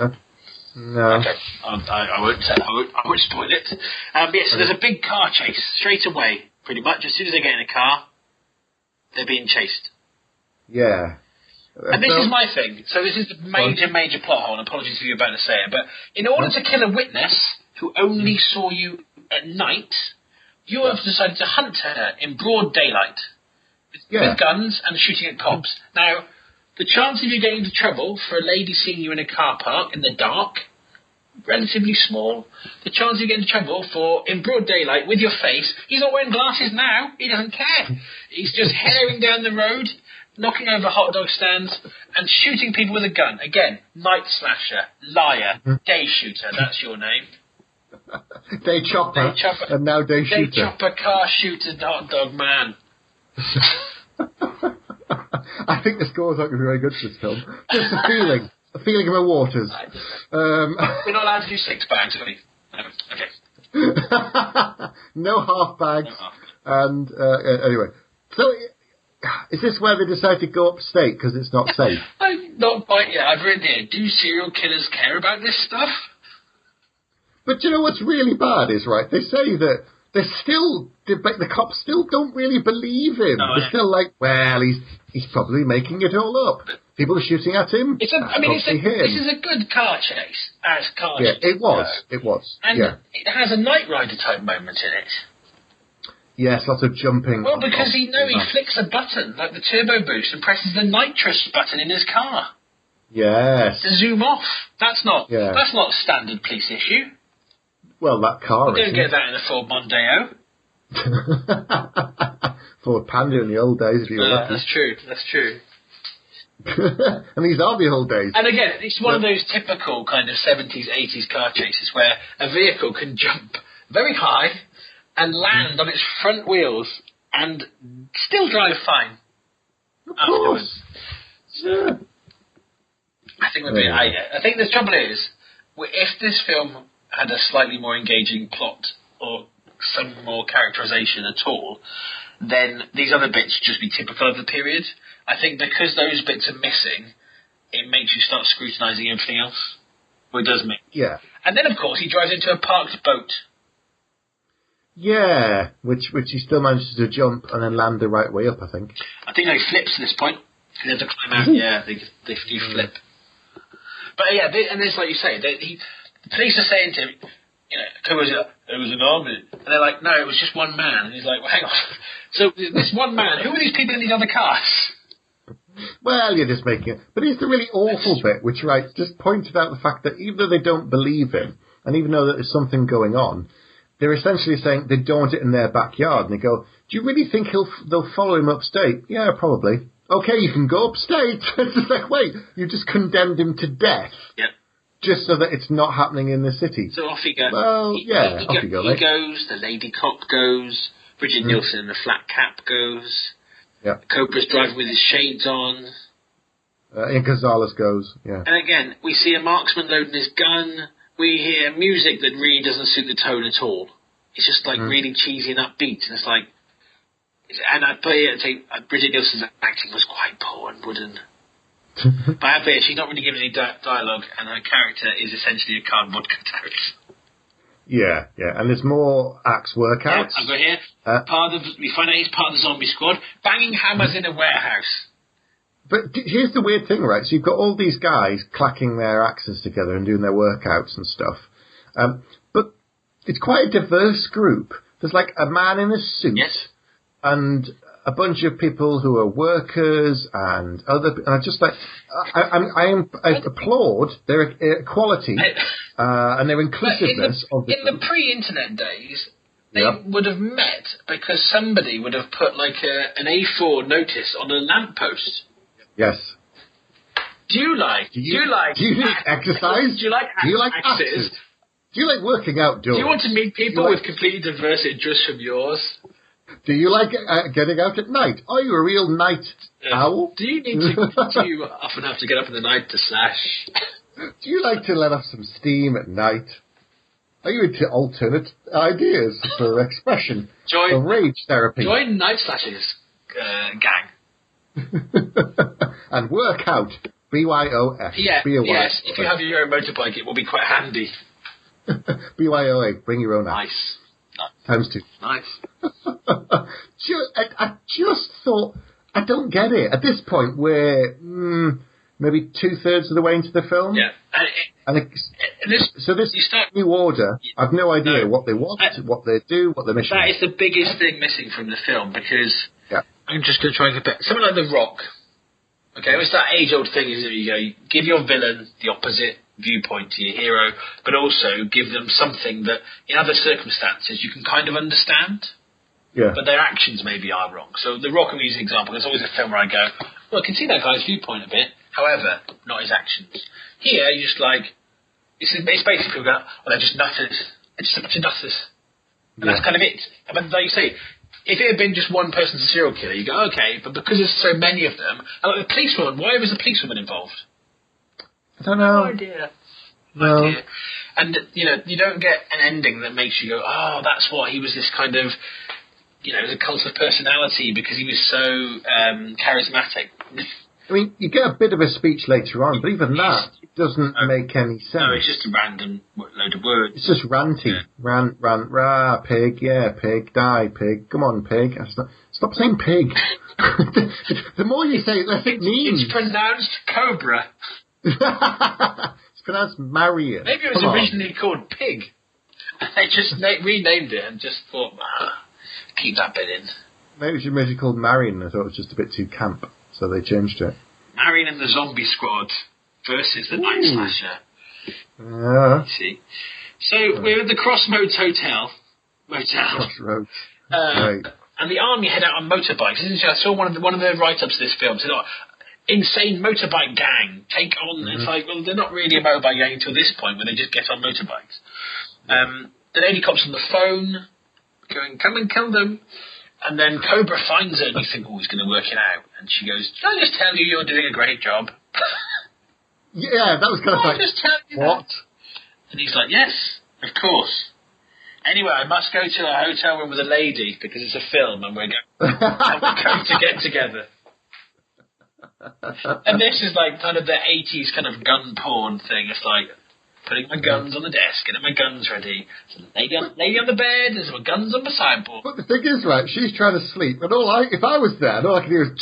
[SPEAKER 2] No.
[SPEAKER 3] Okay. I won't spoil it. So there's a big car chase straight away, pretty much. As soon as they get in a car, they're being chased.
[SPEAKER 2] Yeah.
[SPEAKER 3] And this is my thing. So this is the major plot hole, and apologies if you're about to say it, but in order to kill a witness who only saw you at night, you have decided to hunt her in broad daylight. With guns and shooting at cops. Now, the chance of you getting into trouble for a lady seeing you in a car park in the dark, relatively small. The chance of you getting into trouble for, in broad daylight, with your face, he's not wearing glasses now, he doesn't care. He's just herring down the road, knocking over hot dog stands, and shooting people with a gun. Again, night slasher, liar, day shooter, that's your name.
[SPEAKER 2] Day chopper, and now day shooter.
[SPEAKER 3] Day chopper, car shooter, hot dog man.
[SPEAKER 2] I think the scores aren't going to be very good for this film. Just a feeling of the waters.
[SPEAKER 3] We're not allowed to do 6 bags, are we? No. Okay.
[SPEAKER 2] No half bags. And anyway, so is this where they decide to go upstate because it's not safe?
[SPEAKER 3] Not quite yet. I've written here, do serial killers care about this stuff?
[SPEAKER 2] But you know what's really bad is, right, they say that the cops still don't really believe him. They're still like, well, he's probably making it all up. People are shooting at him.
[SPEAKER 3] This is a good car chase.
[SPEAKER 2] It was.
[SPEAKER 3] And it has a Knight Rider type moment in it.
[SPEAKER 2] Yes, lots of jumping.
[SPEAKER 3] Well, because he flicks a button, like the turbo boost, and presses the nitrous button in his car.
[SPEAKER 2] Yes.
[SPEAKER 3] To zoom off. That's not standard police issue.
[SPEAKER 2] Well, that car
[SPEAKER 3] You don't get that in a Ford Mondeo.
[SPEAKER 2] Ford Panda in the old days, if you were lucky.
[SPEAKER 3] That's true.
[SPEAKER 2] And these are the old days.
[SPEAKER 3] And again, it's one of those typical kind of 70s, 80s car chases where a vehicle can jump very high and land on its front wheels and still drive fine afterwards.
[SPEAKER 2] Yeah.
[SPEAKER 3] I think I think the trouble is, if this film had a slightly more engaging plot or some more characterization at all, then these other bits just be typical of the period. I think because those bits are missing, it makes you start scrutinising everything else. Well, it does me.
[SPEAKER 2] Yeah.
[SPEAKER 3] And then, of course, he drives into a parked boat.
[SPEAKER 2] Yeah, which he still manages to jump and then land the right way up, I think.
[SPEAKER 3] I think he flips at this point. He has to climb out. Yeah, they do flip. But yeah, and it's like you say, the police are saying to him, you know, it was an army. And they're like, no, it was just one man. And he's like, well, hang on. So this one man, who are these people in these other cars?
[SPEAKER 2] Well, you're just making it. But it's the really awful bit, which, right, just pointed out the fact that even though they don't believe him, and even though there's something going on, they're essentially saying they don't want it in their backyard. And they go, do you really think they'll follow him upstate? Yeah, probably. Okay, you can go upstate. It's just like, wait, you just condemned him to death.
[SPEAKER 3] Yep.
[SPEAKER 2] Just so that it's not happening in the city.
[SPEAKER 3] So off he goes.
[SPEAKER 2] Well, off you go.
[SPEAKER 3] He goes, the lady cop goes, Brigitte Nielsen in the flat cap goes.
[SPEAKER 2] Yeah.
[SPEAKER 3] Cobra's driving with his shades on.
[SPEAKER 2] Ian Gonzalez goes, yeah.
[SPEAKER 3] And again, we see a marksman loading his gun. We hear music that really doesn't suit the tone at all. It's just like really cheesy and upbeat. And it's like, and I'd say Brigitte Nielsen's acting was quite poor and wooden. But I have to say, she's not really given any dialogue, and her character is essentially a cardboard cutout.
[SPEAKER 2] Yeah, and there's more axe workouts.
[SPEAKER 3] Yeah, I've got here. We find out he's part of the zombie squad, banging hammers in a warehouse.
[SPEAKER 2] But here's the weird thing, right? So you've got all these guys clacking their axes together and doing their workouts and stuff. But it's quite a diverse group. There's like a man in a suit.
[SPEAKER 3] Yes.
[SPEAKER 2] And a bunch of people who are workers and other. And I just like, I applaud their equality and their inclusiveness of the
[SPEAKER 3] in the pre-internet days. They would have met because somebody would have put like an A4 notice on a lamppost.
[SPEAKER 2] Yes.
[SPEAKER 3] Do you like
[SPEAKER 2] exercise?
[SPEAKER 3] Do you like
[SPEAKER 2] axes? Do you like working outdoors?
[SPEAKER 3] Do you want to meet people with completely diverse interests from yours?
[SPEAKER 2] Do you like getting out at night? Are you a real night owl?
[SPEAKER 3] Do you often have to get up in the night to slash?
[SPEAKER 2] Do you like to let off some steam at night? Are you into alternate ideas for expression? For rage therapy?
[SPEAKER 3] Join Night Slashers gang.
[SPEAKER 2] And work out. BYOF.
[SPEAKER 3] Yeah, yes. If you have your own motorbike, it will be quite handy.
[SPEAKER 2] BYOA. Bring your own app.
[SPEAKER 3] Nice.
[SPEAKER 2] Times 2.
[SPEAKER 3] Nice.
[SPEAKER 2] I just thought, I don't get it. At this point, we're maybe 2/3 of the way into the film.
[SPEAKER 3] Yeah.
[SPEAKER 2] This new order, I've no idea what they want, what they do, what their mission is.
[SPEAKER 3] That is the biggest thing missing from the film, because I'm just going to try and compare. Something like The Rock. Okay, it's that age-old thing, isn't it? You give your villain the opposite viewpoint to your hero, but also give them something that, in other circumstances, you can kind of understand.
[SPEAKER 2] Yeah.
[SPEAKER 3] But their actions maybe are wrong. So The Rock, I'm using an example. There's always a film where I go, well, I can see that guy's viewpoint a bit, however, not his actions. Here, you're just like, it's basically people go, well, they're just nutters. It's just a bunch of nutters. And that's kind of it. But like you say, if it had been just one person's a serial killer, you go, okay, but because there's so many of them, and like the policewoman, why was the policewoman involved?
[SPEAKER 2] I don't know.
[SPEAKER 3] No idea. No idea. And, you don't get an ending that makes you go, oh, that's what, he was this kind of, a cult of personality because he was so charismatic.
[SPEAKER 2] I mean, you get a bit of a speech later on, but even that doesn't make any sense.
[SPEAKER 3] No, it's just a random load of words.
[SPEAKER 2] It's just ranty. Yeah. Rant, rah, pig, pig, die, pig, come on, pig. Stop saying pig. The more you say it, less it means.
[SPEAKER 3] It's pronounced Cobra.
[SPEAKER 2] It's pronounced Marion.
[SPEAKER 3] Maybe it was originally called Pig. They just renamed it and just thought, keep that bit in.
[SPEAKER 2] Maybe it was originally called Marion. I thought it was just a bit too camp, so they changed it.
[SPEAKER 3] Marion and the Zombie Squad versus the Night Slasher.
[SPEAKER 2] You
[SPEAKER 3] see. So we're at the Crossroads Hotel.
[SPEAKER 2] Crossroads.
[SPEAKER 3] Right. And the army head out on motorbikes. I saw one of the write-ups of this film said, insane motorbike gang take on. It's like, well, they're not really a motorbike gang until this point when they just get on motorbikes. The lady cop's on the phone going, come and kill them. And then Cobra finds her, and you think, oh, he's going to work it out. And she goes, "Can I just tell you you're doing a great job?"
[SPEAKER 2] Yeah, that was kind of like,
[SPEAKER 3] just tell you
[SPEAKER 2] what?
[SPEAKER 3] That? And he's like, "Yes, of course. Anyway, I must go to a hotel room with a lady because it's a film, and we're going to get together." And this is like kind of the 80s kind of gun porn thing. It's like putting my guns on the desk, getting my guns ready. So lady on the bed, there's my guns on the sideboard.
[SPEAKER 2] But the thing is, right, she's trying to sleep, and if I was there, all I could hear is,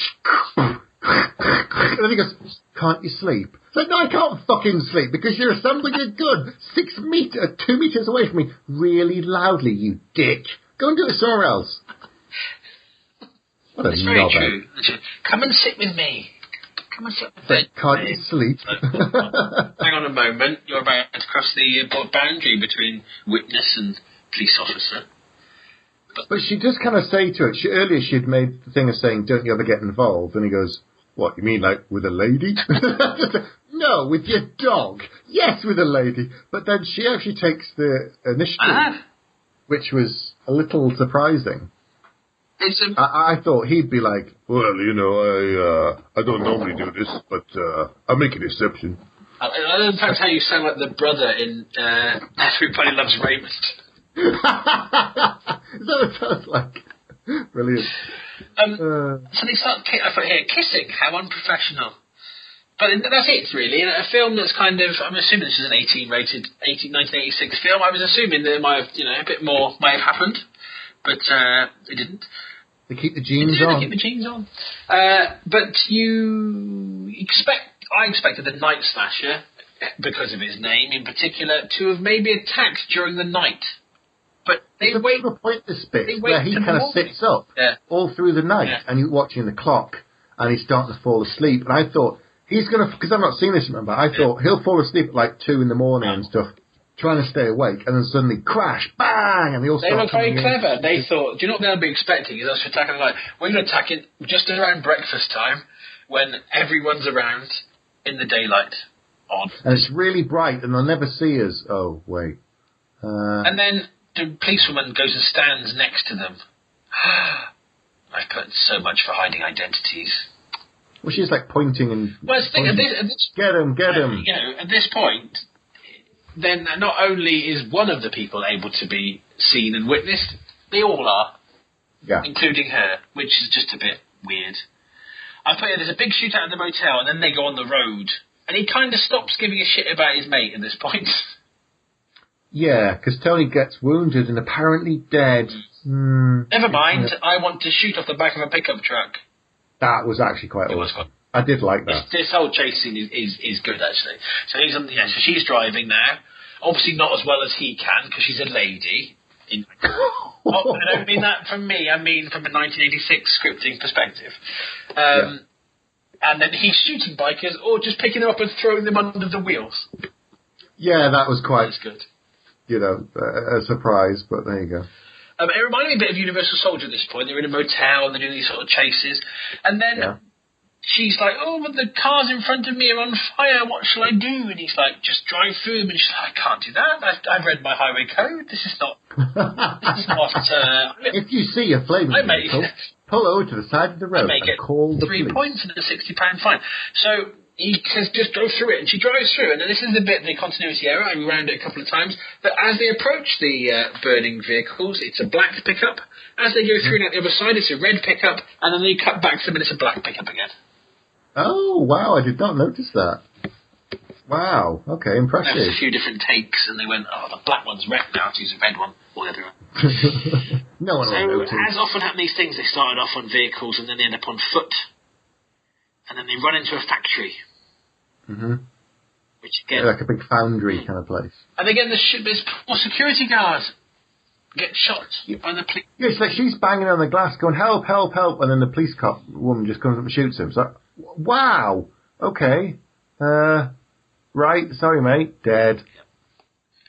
[SPEAKER 2] and then he goes, "Can't you sleep?" It's like, no, I can't fucking sleep because you're assembling a gun 2 meters away from me, really loudly, you dick. Go and do it somewhere else. What a
[SPEAKER 3] It's very true. Come and sit with me. Come and sit with me.
[SPEAKER 2] Can't you sleep?
[SPEAKER 3] Hang on a moment. You're about to cross the boundary between witness and police officer.
[SPEAKER 2] But she does kind of say to it, earlier she had made the thing of saying, "Don't you ever get involved?" And he goes, "What, you mean like with a lady?" "No, with your dog. Yes, with a lady." But then she actually takes the initiative, which was a little surprising. I thought he'd be like, "Well, you know, I don't normally do this, but I'll make an exception."
[SPEAKER 3] I don't know how you sound like the brother in Everybody Loves Raymond.
[SPEAKER 2] Is that what it sounds like? Brilliant.
[SPEAKER 3] So they start, I put here, kissing. How unprofessional. But that's it, really. In a film that's kind of, I'm assuming this is an 1986 film. I was assuming there might have, a bit more might have happened, but it didn't.
[SPEAKER 2] They keep the jeans on.
[SPEAKER 3] They keep the jeans on. But I expected the Night Slasher, because of his name in particular, to have maybe attacked during the night. But they wait.
[SPEAKER 2] There's a point this bit where he kind of sits up all through the night, and you're watching the clock, and he's starting to fall asleep. And I thought he's gonna, because I've not seen this, remember? I thought he'll fall asleep at like 2 a.m. and stuff, trying to stay awake, and then suddenly crash, bang, and they all start.
[SPEAKER 3] They were very clever. They thought, do you know what they'll be expecting? Is us attacking like we're going to attack it just around breakfast time when everyone's around in the daylight. Odd.
[SPEAKER 2] And it's really bright, and they'll never see us. Oh wait.
[SPEAKER 3] And then the policewoman goes and stands next to them. I've put so much for hiding identities.
[SPEAKER 2] Well, she's like pointing and...
[SPEAKER 3] Well, at this,
[SPEAKER 2] get him.
[SPEAKER 3] At this point, then not only is one of the people able to be seen and witnessed, they all are.
[SPEAKER 2] Yeah.
[SPEAKER 3] Including her, which is just a bit weird. I put there's a big shootout at the motel, and then they go on the road. And he kind of stops giving a shit about his mate at this point.
[SPEAKER 2] Yeah, because Tony gets wounded and apparently dead.
[SPEAKER 3] Never mind, I want to shoot off the back of a pickup truck.
[SPEAKER 2] That was actually quite awesome. I did like that.
[SPEAKER 3] This whole chase scene is good, actually. So he's so she's driving now. Obviously not as well as he can, because she's a lady. I don't mean that from me, I mean from a 1986 scripting perspective. And then he's shooting bikers, or just picking them up and throwing them under the wheels.
[SPEAKER 2] Yeah, that was quite...
[SPEAKER 3] That's good.
[SPEAKER 2] A surprise, but there you go.
[SPEAKER 3] It reminded me a bit of Universal Soldier at this point. They're in a motel and they're doing these sort of chases. And then she's like, "Oh, but the cars in front of me are on fire. What shall I do?" And he's like, "Just drive through them." And she's like, "I can't do that. I've read my highway code. This is not...
[SPEAKER 2] If you see a flaming vehicle, pull over to the side of the road and call the police.
[SPEAKER 3] 3 points and a £60 fine." So he says, "Just go through it," and she drives through. And then this is the bit, the continuity error. I rewound it a couple of times. But as they approach the burning vehicles, it's a black pickup. As they go through and out the other side, it's a red pickup. And then they cut back to them and it's a black pickup again.
[SPEAKER 2] Oh, wow, I did not notice that. Wow, okay, impressive.
[SPEAKER 3] There's a few different takes, and they went, "Oh, the black one's wrecked now, to use a red one," or the other one.
[SPEAKER 2] No one will notice.
[SPEAKER 3] As often happen these things, they started off on vehicles, and then they end up on foot. And then they run into a factory.
[SPEAKER 2] Mm-hmm.
[SPEAKER 3] Which again...
[SPEAKER 2] like a big foundry kind of place.
[SPEAKER 3] And again, there's more security guards get shot by the police.
[SPEAKER 2] Yeah, it's like she's banging on the glass going, "Help, help, help," and then the police cop woman just comes up and shoots him. It's like, wow, okay. Right, sorry mate, dead.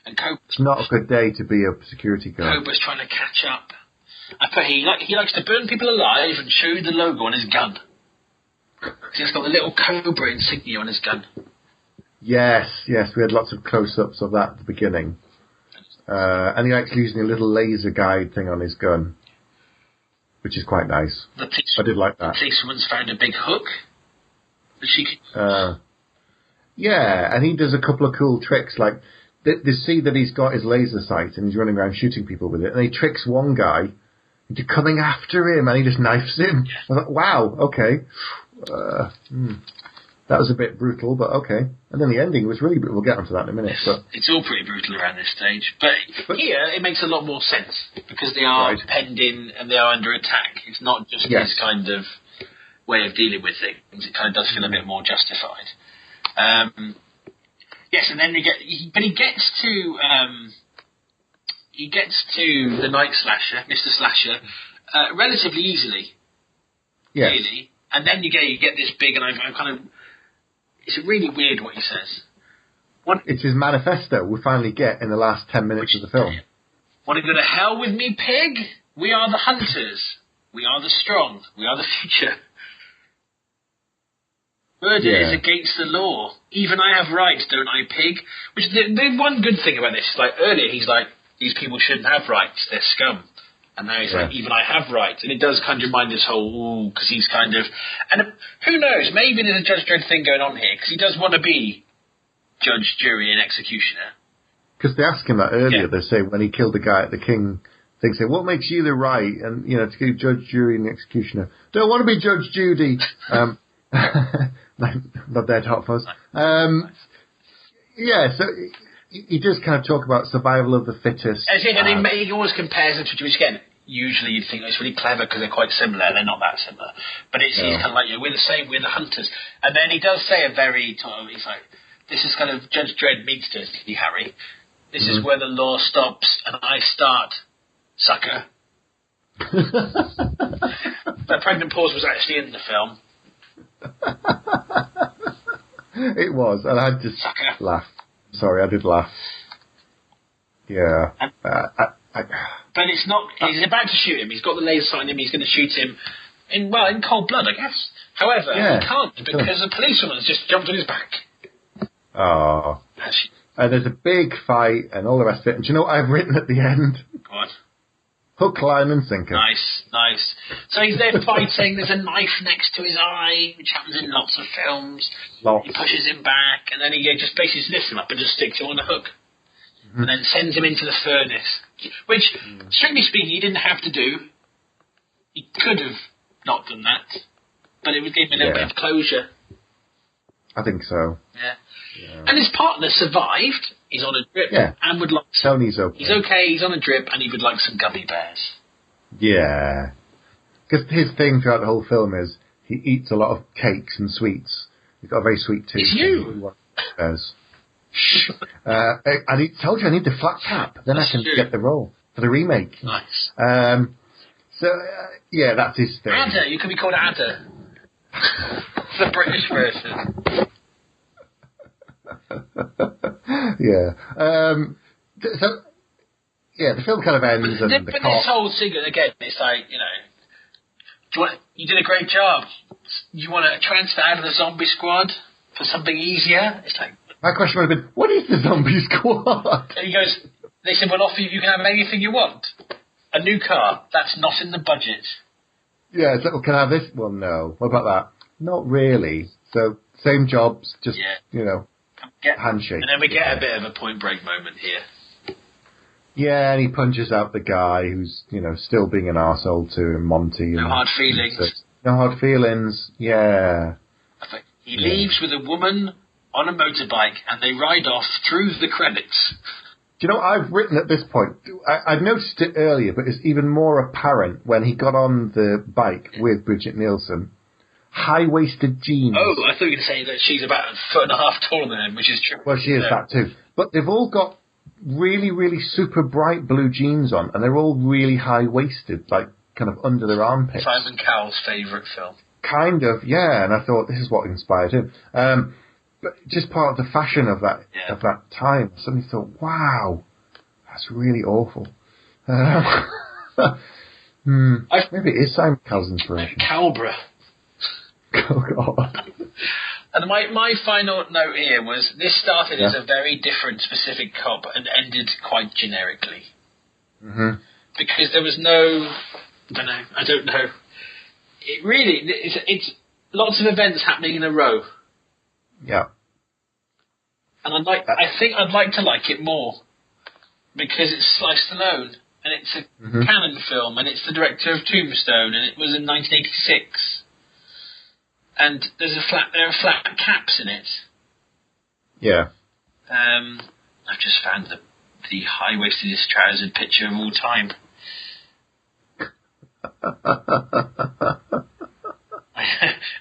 [SPEAKER 3] And
[SPEAKER 2] it's not a good day to be a security guard.
[SPEAKER 3] Cobra's trying to catch up. I put he likes to burn people alive and show the logo on his gun. He's got the little Cobra insignia on his gun.
[SPEAKER 2] Yes, we had lots of close-ups of that at the beginning. And he likes using a little laser guide thing on his gun. which is quite nice.
[SPEAKER 3] The police,
[SPEAKER 2] I did like that.
[SPEAKER 3] The policewoman's found a big hook.
[SPEAKER 2] Yeah, and he does a couple of cool tricks, like they see that he's got his laser sight and he's running around shooting people with it, and he tricks one guy into coming after him, and he just knifes him. I thought, wow, okay. That was a bit brutal, but okay. And then the ending was really brutal. We'll get onto that in a minute. But
[SPEAKER 3] it's all pretty brutal around this stage. But here, it makes a lot more sense, because they are penned in and they are under attack. It's not just this kind of way of dealing with things. It kind of does feel a bit more justified. Yes, and then he gets to the Night Slasher, Mr. Slasher, relatively easily.
[SPEAKER 2] Yes.
[SPEAKER 3] Really. And then you get this big, and I'm kind of... It's really weird what he says.
[SPEAKER 2] It's his manifesto we finally get in the last 10 minutes of the film.
[SPEAKER 3] Want to go to hell with me, pig? We are the hunters. We are the strong. We are the future. Murder is against the law. Even I have rights, don't I, pig? Which the one good thing about this is, like, earlier he's like, these people shouldn't have rights, they're scum. And now he's like, even I have rights. And it does kind of remind this whole, because he's kind of, and who knows, maybe there's a Judge Dredd thing going on here, because he does want to be judge, jury, and executioner.
[SPEAKER 2] Because they asked him that earlier. They say when he killed the guy at the King, they say, what makes you the right? And, to be judge, jury, and executioner. Don't want to be Judge Judy. Not dead hot fuzz. So he does kind of talk about survival of the fittest.
[SPEAKER 3] As if, and he always compares them to, which again, usually you'd think it's really clever because they're quite similar. They're not that similar. But he's kind of like, we're the same, we're the hunters. And then he does say he's like, this is kind of Judge Dredd meets Dirty Harry. This is where the law stops and I start, sucker. That pregnant pause was actually in the film.
[SPEAKER 2] It was, and I just laughed. Sorry, I did laugh. Yeah.
[SPEAKER 3] But it's not... He's about to shoot him. He's got the laser sight on him. He's going to shoot him in cold blood, I guess. However, he can't because a policewoman has just jumped on his back.
[SPEAKER 2] Oh. And there's a big fight and all the rest of it. And do you know what I've written at the end?
[SPEAKER 3] What?
[SPEAKER 2] Hook, line, and sinker.
[SPEAKER 3] Nice. So he's there fighting. There's a knife next to his eye, which happens in lots of films. He pushes him back, and then he just basically lifts him up and just sticks him on a hook. And then sends him into the furnace. Which, strictly speaking, he didn't have to do. He could have not done that. But it would give him a little bit of closure.
[SPEAKER 2] I think so.
[SPEAKER 3] Yeah. And his partner survived. He's on a drip and would like...
[SPEAKER 2] Tony's okay.
[SPEAKER 3] He's okay, he's on a drip, and he would like some gummy bears.
[SPEAKER 2] Yeah. Because his thing throughout the whole film is he eats a lot of cakes and sweets. He's got a very sweet tooth.
[SPEAKER 3] It's you!
[SPEAKER 2] And he told you I need the flat cap, then I can get the role for the remake.
[SPEAKER 3] Nice.
[SPEAKER 2] That's his thing.
[SPEAKER 3] Adder, you can be called Adder. The British version. The film kind of ends and but this whole thing, again, it's like, you did a great job. You want to transfer out of the zombie squad for something easier? It's like...
[SPEAKER 2] My question would have been, what is the zombie squad?
[SPEAKER 3] And he goes, they said, we'll offer you can have anything you want. A new car, that's not in the budget.
[SPEAKER 2] Yeah, so can I have this? Well, no. What about that? Not really. So, same jobs, just, handshake.
[SPEAKER 3] And then we get a bit of a Point Break moment here.
[SPEAKER 2] Yeah, and he punches out the guy who's, still being an arsehole to Monty.
[SPEAKER 3] No hard feelings.
[SPEAKER 2] No hard feelings, yeah.
[SPEAKER 3] He leaves with a woman on a motorbike, and they ride off through the credits.
[SPEAKER 2] Do you know, I've written at this point, I've noticed it earlier, but it's even more apparent when he got on the bike with Brigitte Nielsen. High-waisted jeans.
[SPEAKER 3] Oh, I thought you were going to say that she's about a foot and a half taller than him, which is true.
[SPEAKER 2] Well, she is that too. But they've all got really, really super bright blue jeans on, and they're all really high-waisted, like kind of under their armpits.
[SPEAKER 3] Simon Cowell's favourite film.
[SPEAKER 2] Kind of, yeah, and I thought this is what inspired him. But just part of the fashion of that time. I suddenly thought, wow, that's really awful. Maybe it is Simon Cowell's inspiration.
[SPEAKER 3] Cobra.
[SPEAKER 2] Oh, God.
[SPEAKER 3] And my final note here was, this started as a very different specific cop and ended quite generically. Mm-hmm. Because there was no I don't know. It really, it's lots of events happening in a row.
[SPEAKER 2] Yeah.
[SPEAKER 3] And I think I'd like to like it more because it's Sly Stallone and it's a canon film and it's the director of Tombstone and it was in 1986. And there are flat caps in it.
[SPEAKER 2] Yeah.
[SPEAKER 3] I've just found the high-waistedest trousered picture of all time.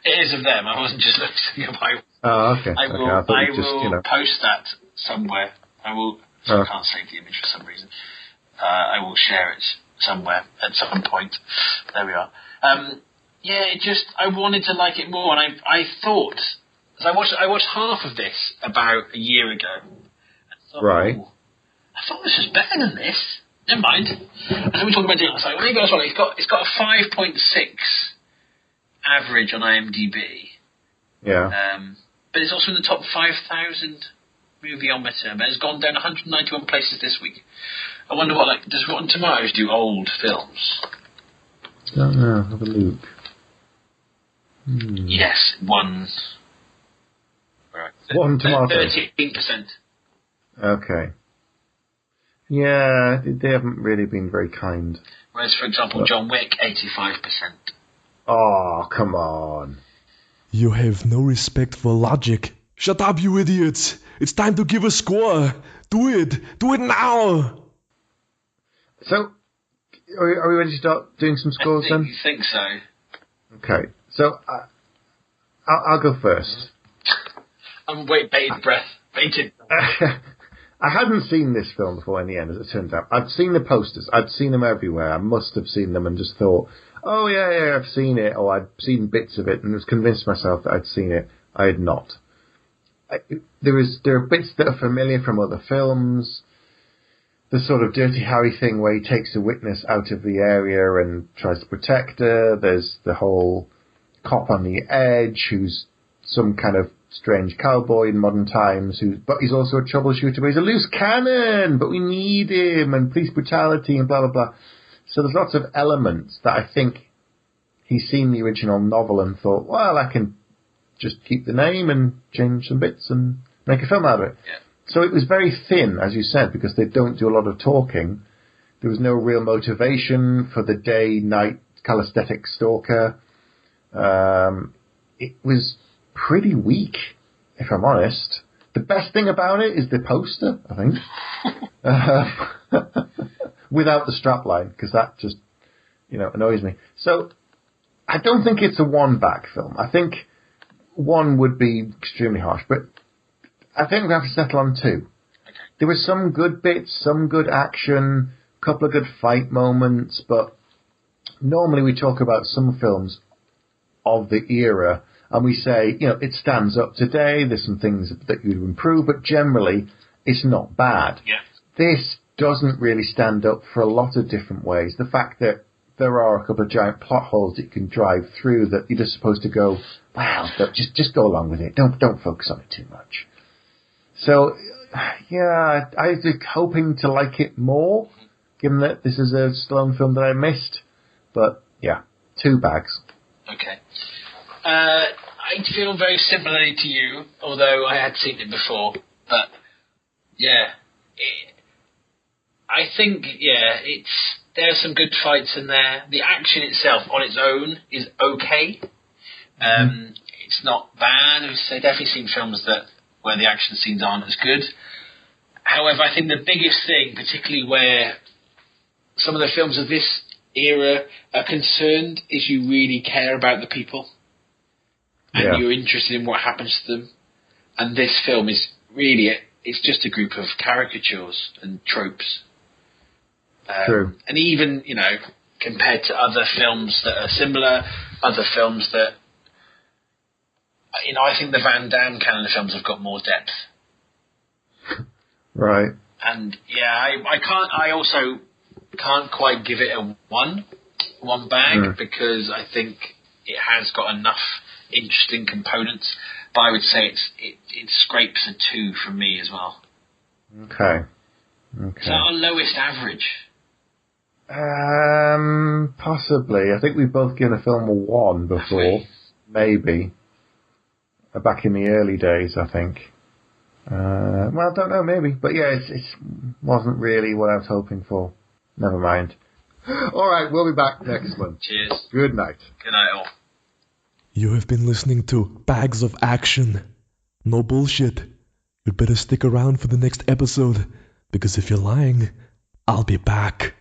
[SPEAKER 3] It is of them. I wasn't just looking at my.
[SPEAKER 2] Oh, okay.
[SPEAKER 3] I will post that somewhere. I can't save the image for some reason. I will share it somewhere at some point. There we are. I wanted to like it more, and I thought, I watched half of this about a year ago.
[SPEAKER 2] Right.
[SPEAKER 3] I thought this was better than this. Never mind. And then we talked about doing it. I was like, well, maybe I was wrong. It's got a 5.6 average on IMDb. Yeah. But it's also in the top 5,000 movieometer, but it's gone down 191 places this week. I wonder does Rotten Tomatoes do old films?
[SPEAKER 2] Don't know. Have a look.
[SPEAKER 3] Yes, one.
[SPEAKER 2] Rotten Tomatoes.
[SPEAKER 3] 13%.
[SPEAKER 2] Okay. Yeah, they haven't really been very kind.
[SPEAKER 3] Whereas, for example, John Wick, 85%.
[SPEAKER 2] Oh, come on.
[SPEAKER 1] You have no respect for logic. Shut up, you idiots. It's time to give a score. Do it. Do it now.
[SPEAKER 2] So, are we ready to start doing some scores then?
[SPEAKER 3] I think so.
[SPEAKER 2] Okay. So, I'll go first.
[SPEAKER 3] I'm bated breath.
[SPEAKER 2] I hadn't seen this film before in the end, as it turns out. I'd seen the posters. I'd seen them everywhere. I must have seen them and just thought, oh, yeah, I've seen it. Or I'd seen bits of it and was convinced myself that I'd seen it. I had not. There are bits that are familiar from other films. The sort of Dirty Harry thing where he takes a witness out of the area and tries to protect her. There's the whole cop on the edge who's some kind of strange cowboy in modern times, but he's also a troubleshooter, but he's a loose cannon, but we need him, and police brutality and blah, blah, blah. So there's lots of elements that I think he's seen the original novel and thought, well, I can just keep the name and change some bits and make a film out of it.
[SPEAKER 3] Yeah.
[SPEAKER 2] So it was very thin, as you said, because they don't do a lot of talking. There was no real motivation for the day-night calisthenic stalker. It was pretty weak, if I'm honest. The best thing about it is the poster, I think. Without the strapline, because that just, annoys me. So, I don't think it's a one-back film. I think one would be extremely harsh, but I think we have to settle on two.
[SPEAKER 3] Okay.
[SPEAKER 2] There were some good bits, some good action, a couple of good fight moments, but normally we talk about some films of the era, and we say, it stands up today, there's some things that you'd improve, but generally, it's not bad.
[SPEAKER 3] Yeah. This
[SPEAKER 2] doesn't really stand up for a lot of different ways. The fact that there are a couple of giant plot holes that you can drive through that you're just supposed to go, wow, just go along with it. Don't focus on it too much. So, yeah, I was hoping to like it more, given that this is a Stallone film that I missed. But, yeah, 2 bags.
[SPEAKER 3] Okay. I feel very similarly to you, although I had seen it before. But, yeah, I think, there are some good fights in there. The action itself, on its own, is okay. It's not bad. I've definitely seen films where the action scenes aren't as good. However, I think the biggest thing, particularly where some of the films of this era are concerned, is you really care about the people. And you're interested in what happens to them. And this film is really, it's just a group of caricatures and tropes.
[SPEAKER 2] True.
[SPEAKER 3] And even, compared to other films that are similar, other films that, I think the Van Damme canon of films have got more depth.
[SPEAKER 2] Right.
[SPEAKER 3] And, I also can't quite give it a one bag, because I think it has got enough interesting components, but I would say it scrapes a 2 from me as well.
[SPEAKER 2] Okay.
[SPEAKER 3] Is that our lowest average?
[SPEAKER 2] Possibly. I think we've both given a film a 1 before. Maybe. Back in the early days, I think. Well, I don't know, maybe. But yeah, it wasn't really what I was hoping for. Never mind. All right, we'll be back next month.
[SPEAKER 3] Cheers.
[SPEAKER 2] Good night.
[SPEAKER 3] Good night, all.
[SPEAKER 1] You have been listening to Bags of Action. No bullshit. You'd better stick around for the next episode, because if you're lying, I'll be back.